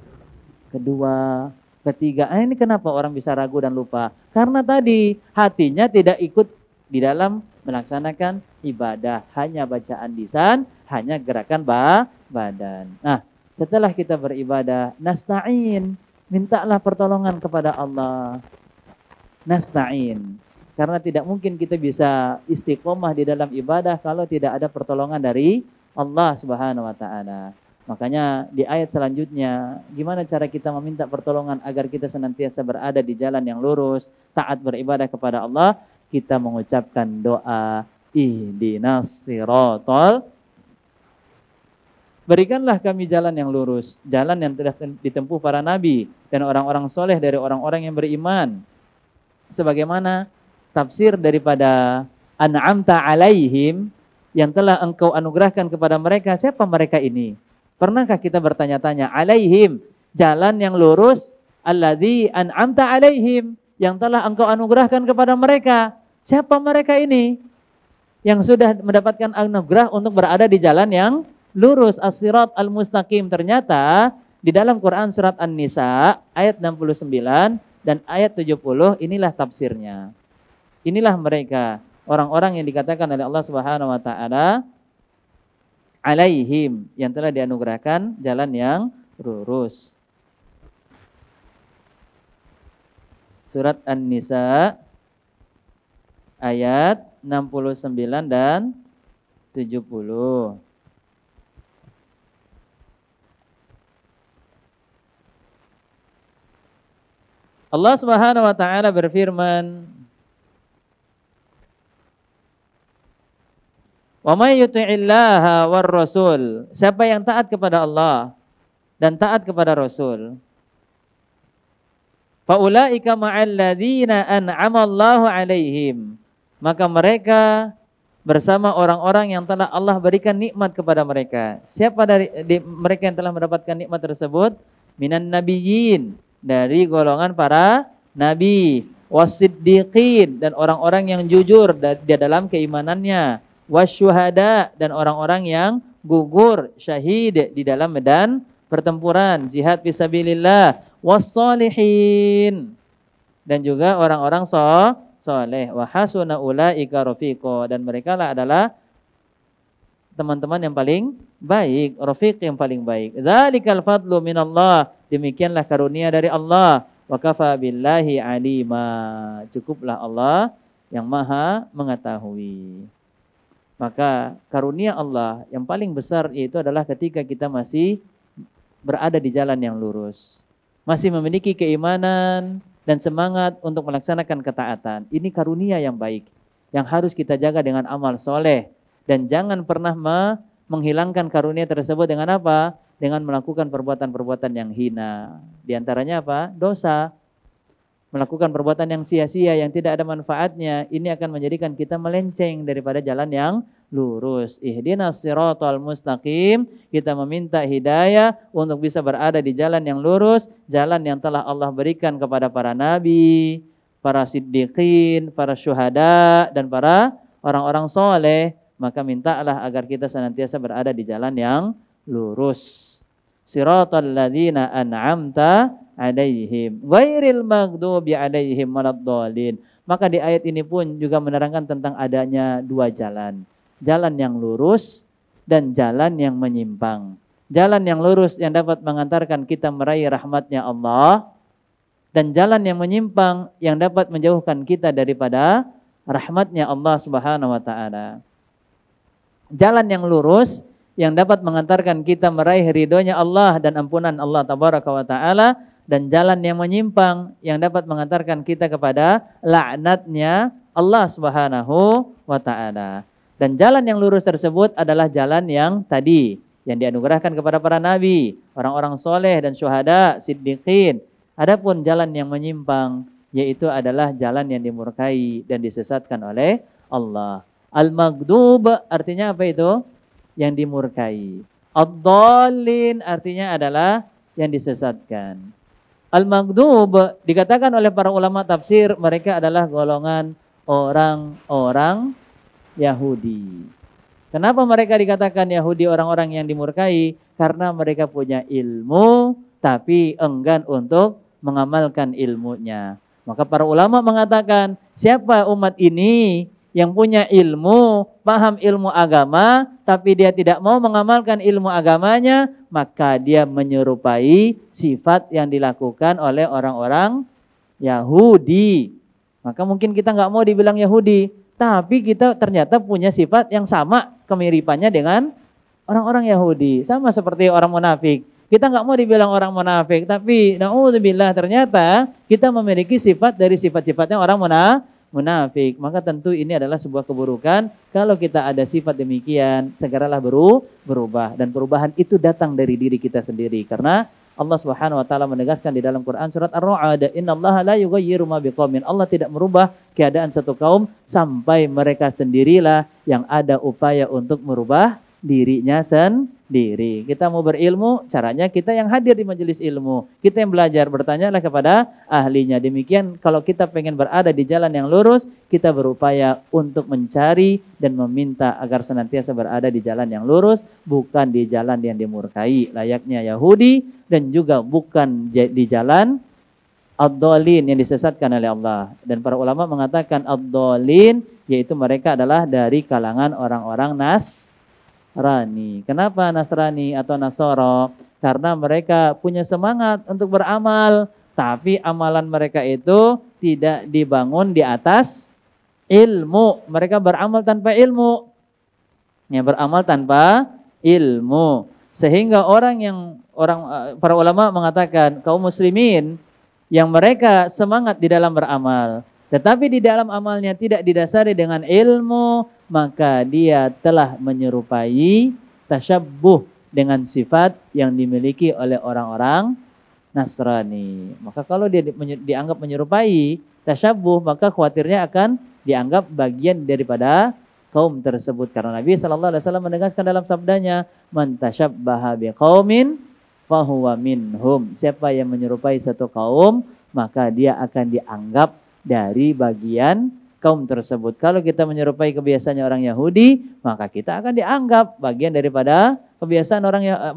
Kedua, ketiga. Ini kenapa orang bisa ragu dan lupa? Karena tadi hatinya tidak ikut di dalam melaksanakan ibadah, hanya bacaan lisan, hanya gerakan badan. Nah, setelah kita beribadah, nasta'in, mintalah pertolongan kepada Allah. Nasta'in, karena tidak mungkin kita bisa istiqomah di dalam ibadah kalau tidak ada pertolongan dari Allah Subhanahu wa taala. Makanya di ayat selanjutnya, gimana cara kita meminta pertolongan agar kita senantiasa berada di jalan yang lurus, taat beribadah kepada Allah? Kita mengucapkan doa ihdinas siratal, berikanlah kami jalan yang lurus, jalan yang telah ditempuh para nabi dan orang-orang soleh dari orang-orang yang beriman. Sebagaimana tafsir daripada an'amta alaihim, yang telah engkau anugerahkan kepada mereka. Siapa mereka ini? Pernahkah kita bertanya-tanya? Alaihim, jalan yang lurus, alladzi an'amta alaihim, yang telah engkau anugerahkan kepada mereka. Siapa mereka ini? Yang sudah mendapatkan anugerah untuk berada di jalan yang lurus, as-sirat al-mustaqim. Ternyata di dalam Quran surat An-Nisa ayat 69 dan ayat 70, inilah tafsirnya. Inilah mereka, orang-orang yang dikatakan oleh Allah Subhanahu wa taala alaihim, yang telah dianugerahkan jalan yang lurus. Surat An-Nisa ayat 69 dan 70. Allah Subhanahu wa taala berfirman, "Wa may yuti'illaha war rasul." Siapa yang taat kepada Allah dan taat kepada Rasul, faulaika ma'al ladzina an'ama Allahu 'alaihim, maka mereka bersama orang-orang yang telah Allah berikan nikmat kepada mereka. Siapa dari mereka yang telah mendapatkan nikmat tersebut? Minan nabiyyin, dari golongan para nabi, wasiddiqin, dan orang-orang yang jujur di dalam keimanannya, wasyuhada, dan orang-orang yang gugur syahid di dalam medan pertempuran jihad fisabilillah, wassalihin, dan juga orang-orang soleh, wa hasuna ulaika rafiqa, dan mereka lah adalah teman-teman yang paling baik, rafiq yang paling baik. Dzalikal fadlu minallah, demikianlah karunia dari Allah. Wa kafa billahi alima, cukuplah Allah yang maha mengetahui. Maka karunia Allah yang paling besar yaitu adalah ketika kita masih berada di jalan yang lurus, masih memiliki keimanan dan semangat untuk melaksanakan ketaatan. Ini karunia yang baik yang harus kita jaga dengan amal soleh, dan jangan pernah menghilangkan karunia tersebut dengan apa? Dengan melakukan perbuatan-perbuatan yang hina. Di antaranya apa? Dosa. Melakukan perbuatan yang sia-sia, yang tidak ada manfaatnya, ini akan menjadikan kita melenceng daripada jalan yang lurus. Ihdinas siratal mustaqim, kita meminta hidayah untuk bisa berada di jalan yang lurus, jalan yang telah Allah berikan kepada para nabi, para siddiqin, para syuhada, dan para orang-orang soleh. Maka mintalah agar kita senantiasa berada di jalan yang lurus. Siratal ladzina an'amta alaihim ghairil maghdubi alaihim waladdallin. Maka di ayat ini pun juga menerangkan tentang adanya dua jalan. Jalan yang lurus dan jalan yang menyimpang. Jalan yang lurus yang dapat mengantarkan kita meraih rahmatnya Allah, dan jalan yang menyimpang yang dapat menjauhkan kita daripada rahmatnya Allah Subhanahu wa taala. Jalan yang lurus yang dapat mengantarkan kita meraih ridhonya Allah dan ampunan Allah tabaraka wa taala, dan jalan yang menyimpang yang dapat mengantarkan kita kepada laknatnya Allah Subhanahu wa taala. Dan jalan yang lurus tersebut adalah jalan yang tadi yang dianugerahkan kepada para nabi, orang-orang soleh dan syuhada, siddiqin. Adapun jalan yang menyimpang yaitu adalah jalan yang dimurkai dan disesatkan oleh Allah. Al-maghdub artinya apa itu? Yang dimurkai. Ad-dallin artinya adalah yang disesatkan. Al-maghdub dikatakan oleh para ulama tafsir, mereka adalah golongan orang-orang Yahudi. Kenapa mereka dikatakan Yahudi, orang-orang yang dimurkai? Karena mereka punya ilmu tapi enggan untuk mengamalkan ilmunya. Maka para ulama mengatakan, siapa umat ini yang punya ilmu, paham ilmu agama, tapi dia tidak mau mengamalkan ilmu agamanya, maka dia menyerupai sifat yang dilakukan oleh orang-orang Yahudi. Maka mungkin kita nggak mau dibilang Yahudi, tapi kita ternyata punya sifat yang sama kemiripannya dengan orang-orang Yahudi. Sama seperti orang munafik. Kita nggak mau dibilang orang munafik, tapi naudzubillah ternyata kita memiliki sifat dari sifat-sifatnya orang munafik. Maka tentu ini adalah sebuah keburukan. Kalau kita ada sifat demikian, segeralah berubah. Dan perubahan itu datang dari diri kita sendiri. Karena Allah Subhanahu wa taala menegaskan di dalam Quran surat Ar-Ra'd, "Innallaha la yughayyiru ma biqaumin." Allah tidak merubah keadaan satu kaum sampai mereka sendirilah yang ada upaya untuk merubah dirinya sendiri. Kita mau berilmu, caranya kita yang hadir di majelis ilmu. Kita yang belajar, bertanyalah kepada ahlinya. Demikian kalau kita pengen berada di jalan yang lurus, kita berupaya untuk mencari dan meminta agar senantiasa berada di jalan yang lurus, bukan di jalan yang dimurkai layaknya Yahudi, dan juga bukan di jalan ad-dhalin yang disesatkan oleh Allah. Dan para ulama mengatakan ad-dhalin yaitu mereka adalah dari kalangan orang-orang Nasrani. Kenapa Nasrani atau Nasoro? Karena mereka punya semangat untuk beramal, tapi amalan mereka itu tidak dibangun di atas ilmu. Mereka beramal tanpa ilmu. Ya, beramal tanpa ilmu. Sehingga para ulama mengatakan kaum muslimin yang mereka semangat di dalam beramal, tetapi di dalam amalnya tidak didasari dengan ilmu, maka dia telah menyerupai tasyabbuh dengan sifat yang dimiliki oleh orang-orang Nasrani. Maka kalau dia dianggap menyerupai tasyabbuh, maka khawatirnya akan dianggap bagian daripada kaum tersebut. Karena Nabi SAW menegaskan dalam sabdanya, "Man tasyabbaha biqaumin fahuwa minhum." Siapa yang menyerupai satu kaum, maka dia akan dianggap dari bagian kaum tersebut. Kalau kita menyerupai kebiasaannya orang Yahudi, maka kita akan dianggap bagian daripada kebiasaan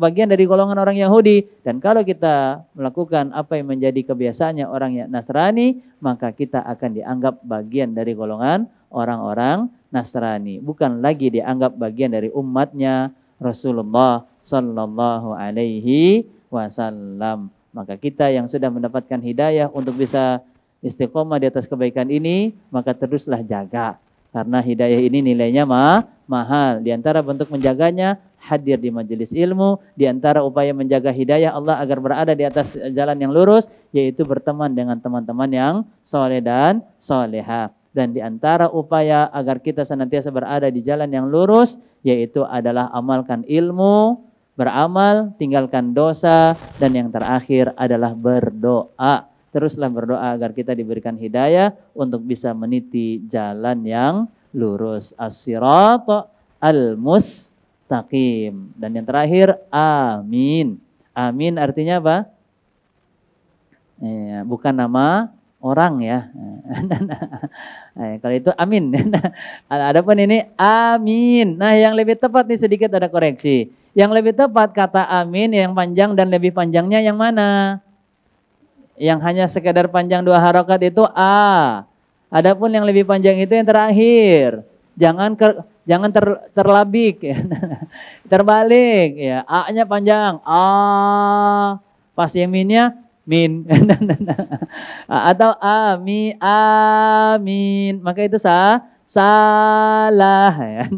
bagian dari golongan orang Yahudi. Dan kalau kita melakukan apa yang menjadi kebiasaannya orang Nasrani, maka kita akan dianggap bagian dari golongan orang-orang Nasrani, bukan lagi dianggap bagian dari umatnya Rasulullah Sallallahu Alaihi Wasallam. Maka kita yang sudah mendapatkan hidayah untuk bisa istiqomah di atas kebaikan ini, maka teruslah jaga. Karena hidayah ini nilainya mahal. Di antara bentuk menjaganya, hadir di majelis ilmu. Di antara upaya menjaga hidayah Allah agar berada di atas jalan yang lurus, yaitu berteman dengan teman-teman yang soleh dan soleha. Dan di antara upaya agar kita senantiasa berada di jalan yang lurus, yaitu adalah amalkan ilmu, beramal, tinggalkan dosa, dan yang terakhir adalah berdoa. Teruslah berdoa agar kita diberikan hidayah untuk bisa meniti jalan yang lurus. As-sirat al-mustaqim. Dan yang terakhir, amin. Amin artinya apa? Bukan nama orang ya. Kalau itu amin. Adapun ini amin. Nah, yang lebih tepat nih sedikit ada koreksi. Yang lebih tepat kata amin yang panjang dan lebih panjangnya yang mana? Yang hanya sekedar panjang 2 harokat itu a. Adapun yang lebih panjang itu yang terakhir. Jangan terlabik ya. Terbalik ya. A-nya panjang. A. Pas yaminnya min. Atau amin. Maka itu salah ya.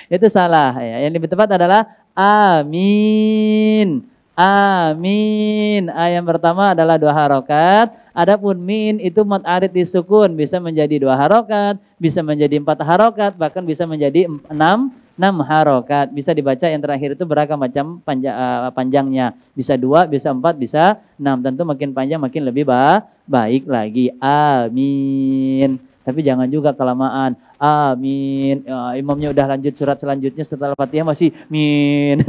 Itu salah ya. Yang lebih tepat adalah Amin. Amin. Yang pertama adalah 2 harokat. Adapun min itu mad arid disukun, bisa menjadi 2 harokat, bisa menjadi 4 harokat, bahkan bisa menjadi 6 harokat. Bisa dibaca yang terakhir itu beragam macam panjangnya. Bisa 2, bisa 4, bisa 6. Tentu makin panjang makin lebih baik lagi. Amin. Tapi jangan juga kelamaan. Amin. Imamnya udah lanjut surat selanjutnya setelah Fatihah masih min.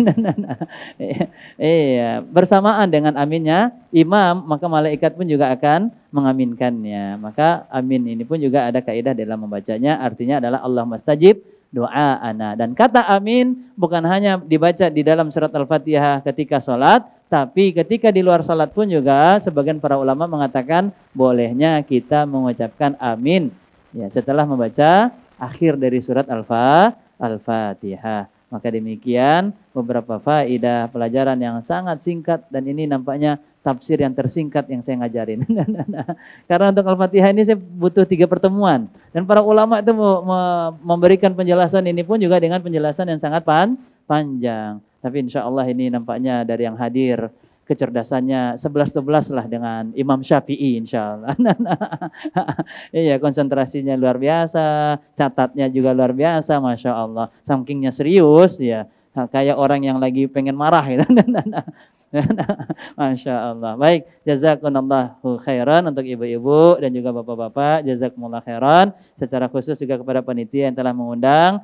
Iya, bersamaan dengan aminnya imam, maka malaikat pun juga akan mengaminkannya. Maka amin ini pun juga ada kaidah dalam membacanya, artinya adalah Allah mustajib doa ana. Dan kata amin bukan hanya dibaca di dalam surat Al-Fatihah ketika sholat, tapi ketika di luar sholat pun juga sebagian para ulama mengatakan bolehnya kita mengucapkan amin ya setelah membaca akhir dari surat Al-Fatihah. Maka demikian beberapa faedah pelajaran yang sangat singkat, dan ini nampaknya tafsir yang tersingkat yang saya ngajarin. Karena untuk Al-Fatihah ini saya butuh 3 pertemuan. Dan para ulama itu memberikan penjelasan ini pun juga dengan penjelasan yang sangat panjang. Tapi insya Allah ini nampaknya dari yang hadir kecerdasannya 11-12 lah dengan Imam Syafi'i insya Allah. Iya, konsentrasinya luar biasa, catatnya juga luar biasa, Masya Allah. Sampingnya serius ya, kayak orang yang lagi pengen marah gitu. Masya Allah. Baik, jazakumullahu khairan untuk ibu-ibu dan juga bapak-bapak. Jazakumullah khairan. Secara khusus juga kepada panitia yang telah mengundang.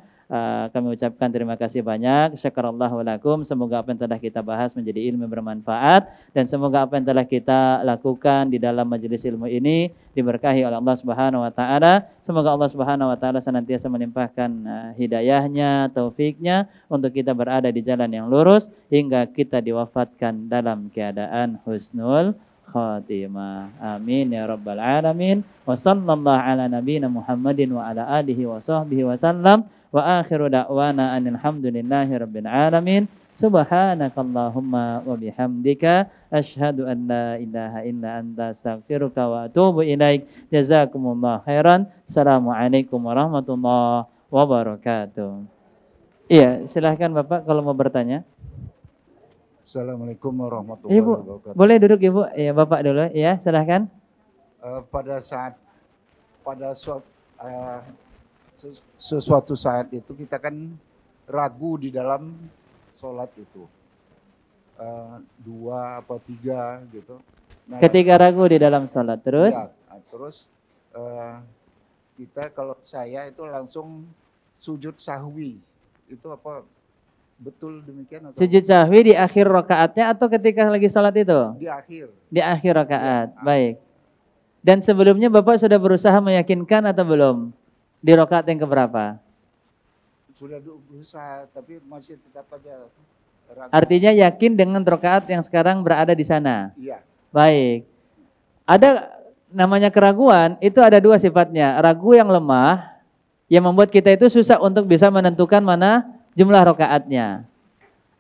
Kami ucapkan terima kasih banyak. Syakarallahu lakum. Semoga apa yang telah kita bahas menjadi ilmu bermanfaat, dan semoga apa yang telah kita lakukan di dalam majelis ilmu ini diberkahi oleh Allah Subhanahu wa taala. Semoga Allah Subhanahu wa taala senantiasa melimpahkan hidayahnya, taufiknya untuk kita berada di jalan yang lurus hingga kita diwafatkan dalam keadaan husnul khatimah. Amin ya rabbal alamin. Wa sallallahu ala nabiyyina Muhammadin wa ala alihi wa sahbihi wa sallam. Wa akhiru da'wana anil hamdulillahi rabbil alamin. Subhanakallahumma wa bihamdika asyhadu an la ilaha illa anta astaghfiruka wa atubu ilaik. Jazakumullah khairan. Assalamualaikum warahmatullahi wabarakatuh. Iya, silahkan Bapak kalau mau bertanya. Assalamualaikum warahmatullahi Ibu, wabarakatuh. boleh duduk Ibu? Ya, Bapak dulu. Ya, silahkan. Pada sesuatu saat itu kita kan ragu di dalam sholat itu. 2 atau 3 gitu. Nah, Ketika ragu di dalam sholat, terus? Ya, terus kita kalau saya itu langsung sujud sahwi. Itu apa betul demikian? Atau Sujud sahwi di akhir rakaatnya atau ketika lagi sholat itu? di akhir? Di akhir rakaat, Ya. baik. Dan sebelumnya Bapak sudah berusaha meyakinkan atau belum? Di rakaat yang keberapa? Sudah berusaha tapi masih tetap aja ragu. Artinya yakin dengan rakaat yang sekarang berada di sana. Iya. Baik. Ada namanya keraguan, itu ada 2 sifatnya. Ragu yang lemah, yang membuat kita itu susah untuk bisa menentukan mana jumlah rakaatnya.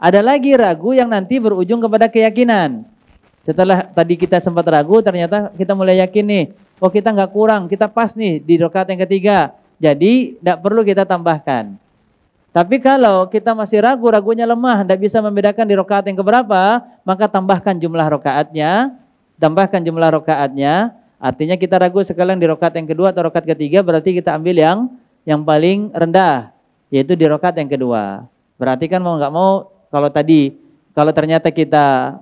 Ada lagi ragu yang nanti berujung kepada keyakinan. Setelah tadi kita sempat ragu, ternyata kita mulai yakin nih. Oh, kita nggak kurang, kita pas nih di rakaat yang ketiga. Jadi tidak perlu kita tambahkan. Tapi kalau kita masih ragu, ragunya lemah, tidak bisa membedakan di rakaat yang keberapa, maka tambahkan jumlah rakaatnya. Tambahkan jumlah rakaatnya. Artinya kita ragu sekarang di rakaat yang kedua atau rakaat ketiga, berarti kita ambil yang paling rendah, yaitu di rakaat yang kedua. Berarti kan mau nggak mau, kalau ternyata kita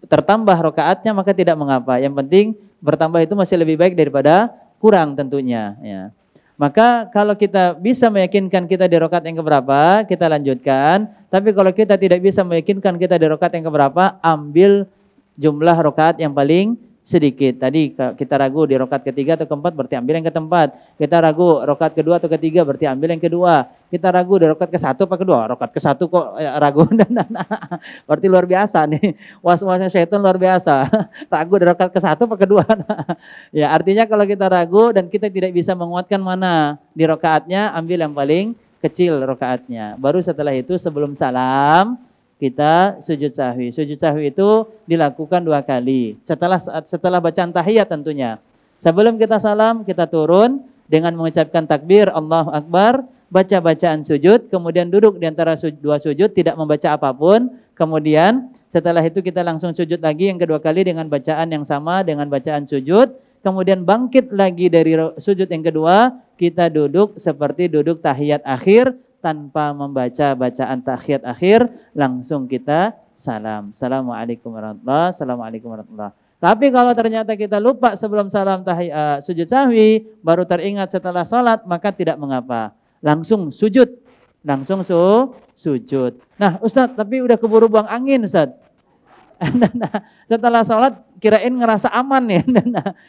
tertambah rakaatnya, maka tidak mengapa. Yang penting bertambah itu masih lebih baik daripada kurang tentunya. Ya. Maka kalau kita bisa meyakinkan kita di rakaat yang keberapa, kita lanjutkan. Tapi kalau kita tidak bisa meyakinkan kita di rakaat yang keberapa, ambil jumlah rakaat yang paling sedikit. Tadi kita ragu di rakaat ketiga atau keempat, berarti ambil yang keempat. Kita ragu rakaat kedua atau ketiga, berarti ambil yang kedua. Kita ragu di rakaat ke-1 apa kedua? Rakaat ke-1 kok ragu. Berarti luar biasa nih. Was-wasnya syaitan luar biasa. Ragu di rakaat ke-1 apa kedua? Ya, artinya kalau kita ragu dan kita tidak bisa menguatkan mana di rakaatnya, ambil yang paling kecil rakaatnya. Baru setelah itu sebelum salam kita sujud sahwi. Sujud sahwi itu dilakukan 2 kali. Setelah bacaan tahiyat tentunya. Sebelum kita salam, kita turun dengan mengucapkan takbir Allahu Akbar. baca bacaan sujud, kemudian duduk di antara dua sujud, tidak membaca apapun, kemudian setelah itu kita langsung sujud lagi yang kedua kali dengan bacaan yang sama dengan bacaan sujud, kemudian bangkit lagi dari sujud yang kedua, kita duduk seperti duduk tahiyat akhir tanpa membaca bacaan tahiyat akhir, langsung kita salam. Assalamualaikum warahmatullahi wabarakatuh. Assalamualaikum warahmatullahi wabarakatuh. Tapi kalau ternyata kita lupa sebelum salam sujud sahwi, baru teringat setelah sholat, maka tidak mengapa. Langsung sujud. Langsung sujud. Nah Ustadz, tapi udah keburu buang angin Ustadz. Setelah sholat kirain ngerasa aman nih.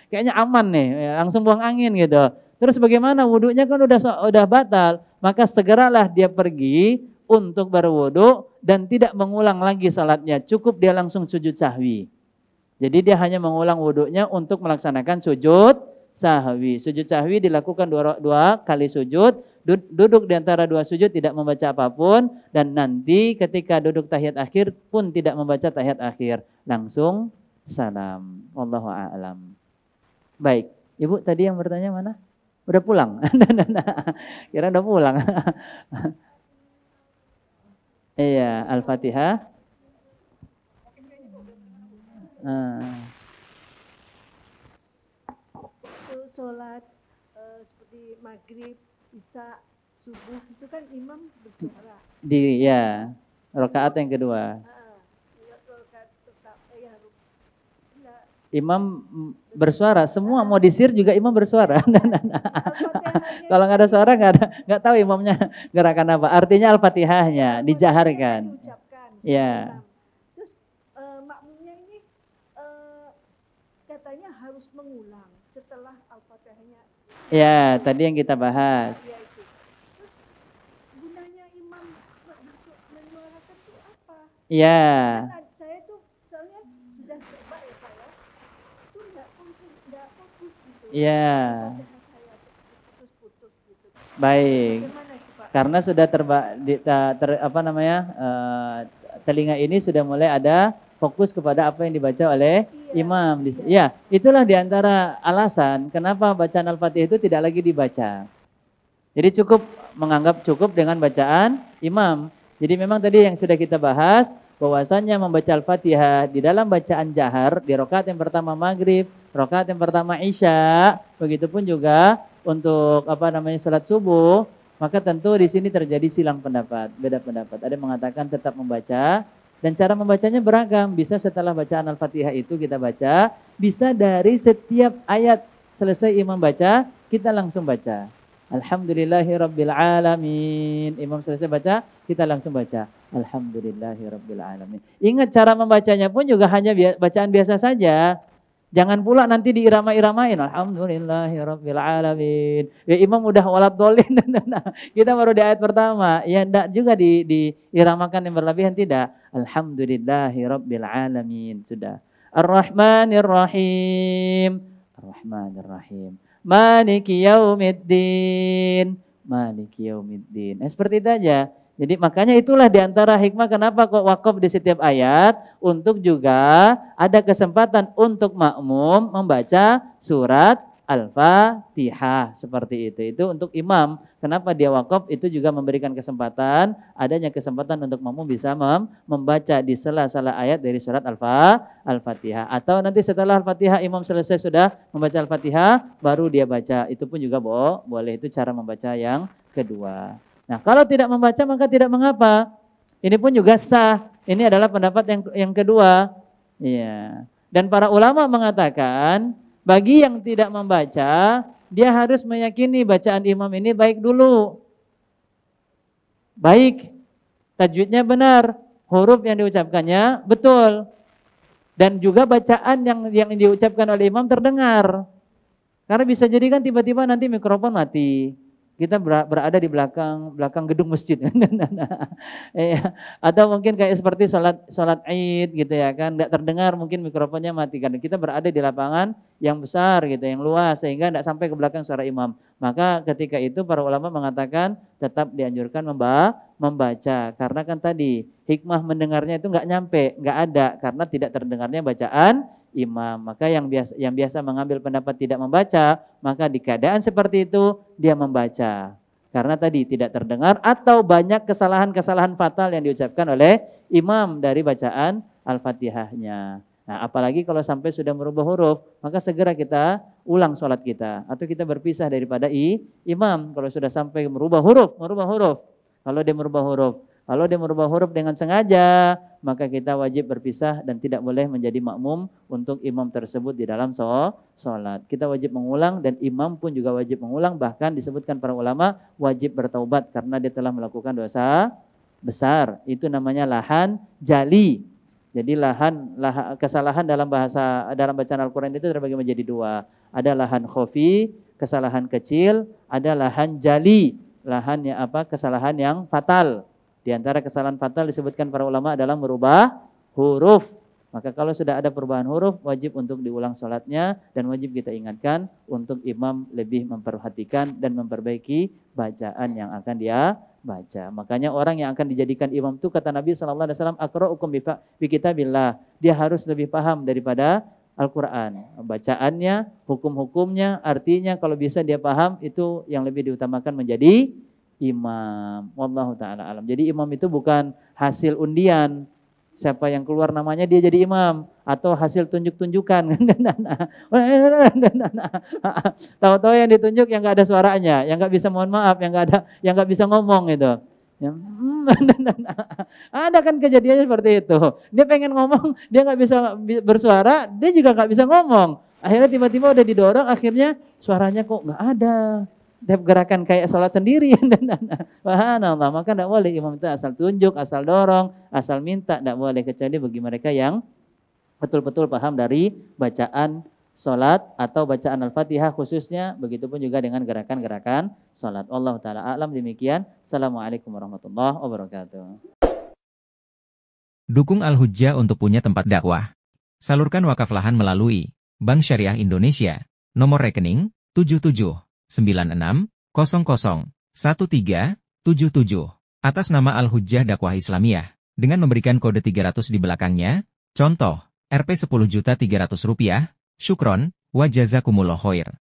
Kayaknya aman nih, langsung buang angin gitu. Terus bagaimana, wudunya kan udah batal. Maka segeralah dia pergi untuk berwudu dan tidak mengulang lagi sholatnya. Cukup dia langsung sujud sahwi. Jadi dia hanya mengulang wudunya untuk melaksanakan sujud sahwi. Sujud sahwi dilakukan dua kali sujud, duduk di antara dua sujud tidak membaca apapun, dan nanti ketika duduk tahiyat akhir pun tidak membaca tahiyat akhir, langsung salam. Wallahu a'lam. Baik, Ibu tadi yang bertanya mana? Udah pulang? Kira udah pulang. Iya, Al-Fatihah. Itu sholat seperti maghrib, isya, subuh itu kan imam bersuara. Ya, rakaat yang kedua. Imam bersuara, semua mau disir juga imam bersuara. Kalau nggak ada suara nggak tahu imamnya gerakan apa. Artinya Al-Fatihahnya dijaharkan. Ya. Terus makmumnya ini katanya harus mengulang setelah Al-Fatihahnya. Ya, tadi yang kita bahas. Ya, itu. Terus gunanya imam menyuarakan itu apa? Ya. Saya tuh soalnya sudah coba ya Pak ya, itu nggak fokus gitu. Ya. Putus-putus gitu. Baik. Gimana itu Pak? Karena sudah telinga ini sudah mulai ada fokus kepada apa yang dibaca oleh imam. Ya, itulah diantara alasan kenapa bacaan Al-Fatihah itu tidak lagi dibaca. Jadi menganggap cukup dengan bacaan imam. Jadi memang tadi yang sudah kita bahas, bahwasannya membaca Al-Fatihah di dalam bacaan jahar, di rakaat yang pertama maghrib, rakaat yang pertama isya, begitupun juga untuk salat subuh, maka tentu di sini terjadi silang pendapat, beda pendapat. Ada yang mengatakan tetap membaca, dan cara membacanya beragam. Bisa setelah bacaan Al-Fatihah itu kita baca, bisa dari setiap ayat selesai imam baca, kita langsung baca. Alhamdulillahirabbil alamin. Imam selesai baca, kita langsung baca. Alhamdulillahirabbil alamin. Ingat cara membacanya pun juga hanya bacaan biasa saja. Jangan pula nanti diirama-iramain. Alhamdulillahirabbil alamin. Ya imam udah waladhdallin. Kita baru di ayat pertama. Ya enggak juga diiramakan yang berlebihan, tidak. Alhamdulillahirabbil alamin. Sudah. Ar-Rahmanir-Rahim. Ar-Rahmanir-Rahim. Maliki yaumiddin. Maliki yaumiddin. Seperti itu aja. Jadi makanya itulah diantara hikmah kenapa kok wakaf di setiap ayat, untuk juga ada kesempatan untuk makmum membaca surat Al-Fatihah seperti itu. Itu untuk imam. Kenapa dia wakaf, itu juga memberikan kesempatan, adanya kesempatan untuk makmum bisa membaca di sela-sela ayat dari surat Al-Fatihah. Atau nanti setelah Al-Fatihah imam selesai sudah membaca Al-Fatihah, baru dia baca. Itu pun juga boleh, itu cara membaca yang kedua. Nah, kalau tidak membaca maka tidak mengapa. Ini pun juga sah. Ini adalah pendapat yang kedua. Iya. Dan para ulama mengatakan, bagi yang tidak membaca, dia harus meyakini bacaan imam ini baik dulu. Baik. Tajwidnya benar, huruf yang diucapkannya betul. Dan juga bacaan yang diucapkan oleh imam terdengar. Karena bisa jadi kan tiba-tiba nanti mikrofon mati. Kita berada di belakang gedung masjid. Atau mungkin kayak seperti salat Id gitu ya kan, enggak terdengar, mungkin mikrofonnya mati kan. Kita berada di lapangan yang besar gitu, yang luas, sehingga enggak sampai ke belakang suara imam. Maka ketika itu para ulama mengatakan tetap dianjurkan membaca, karena kan tadi hikmah mendengarnya itu enggak nyampe, enggak ada karena tidak terdengarnya bacaan imam. Maka yang biasa mengambil pendapat tidak membaca, maka di keadaan seperti itu dia membaca. Karena tadi tidak terdengar atau banyak kesalahan-kesalahan fatal yang diucapkan oleh imam dari bacaan Al-Fatihahnya. Nah, apalagi kalau sampai sudah merubah huruf, maka segera kita ulang sholat kita. Atau kita berpisah daripada imam kalau sudah sampai merubah huruf. Kalau dia merubah huruf dengan sengaja, maka kita wajib berpisah dan tidak boleh menjadi makmum untuk imam tersebut di dalam sholat. Kita wajib mengulang dan imam pun juga wajib mengulang. Bahkan disebutkan para ulama wajib bertaubat karena dia telah melakukan dosa besar. Itu namanya lahan jali. Jadi kesalahan dalam bacaan Al-Quran itu terbagi menjadi dua. Ada lahan khofi, kesalahan kecil, ada lahan jali, kesalahan yang fatal. Di antara kesalahan fatal disebutkan para ulama adalah merubah huruf. Maka kalau sudah ada perubahan huruf, wajib untuk diulang sholatnya dan wajib kita ingatkan untuk imam lebih memperhatikan dan memperbaiki bacaan yang akan dia baca. Makanya orang yang akan dijadikan imam itu kata Nabi SAW, aqra'ukum bi kitabillah. Dia harus lebih paham daripada Al-Quran. Bacaannya, hukum-hukumnya, artinya kalau bisa dia paham, itu yang lebih diutamakan menjadi imam. Wallahu ta'ala alam. Jadi imam itu bukan hasil undian. Siapa yang keluar namanya dia jadi imam. Atau hasil tunjuk-tunjukkan. Tahu-tahu yang ditunjuk yang gak ada suaranya. Yang gak bisa mohon maaf. Yang gak bisa ngomong gitu. Ada kan kejadiannya seperti itu. Dia pengen ngomong, dia gak bisa bersuara, dia juga gak bisa ngomong. Akhirnya tiba-tiba udah didorong, akhirnya suaranya kok gak ada. Dia gerakan kayak sholat sendiri. Subhanallah, maka tidak boleh imam itu asal tunjuk, asal dorong, asal minta, tidak boleh, kecuali bagi mereka yang betul-betul paham dari bacaan sholat atau bacaan Al-Fatihah khususnya, begitupun juga dengan gerakan-gerakan sholat. Allah Ta'ala a'lam. Demikian. Assalamualaikum warahmatullahi wabarakatuh. Dukung Al-Hujjah untuk punya tempat dakwah. Salurkan wakaf lahan melalui Bank Syariah Indonesia. Nomor rekening 7796001377 atas nama Al-Hujjah Dakwah Islamiyah dengan memberikan kode 300 di belakangnya. Contoh, Rp10.300.000. Syukron, wa jazakumullah khair.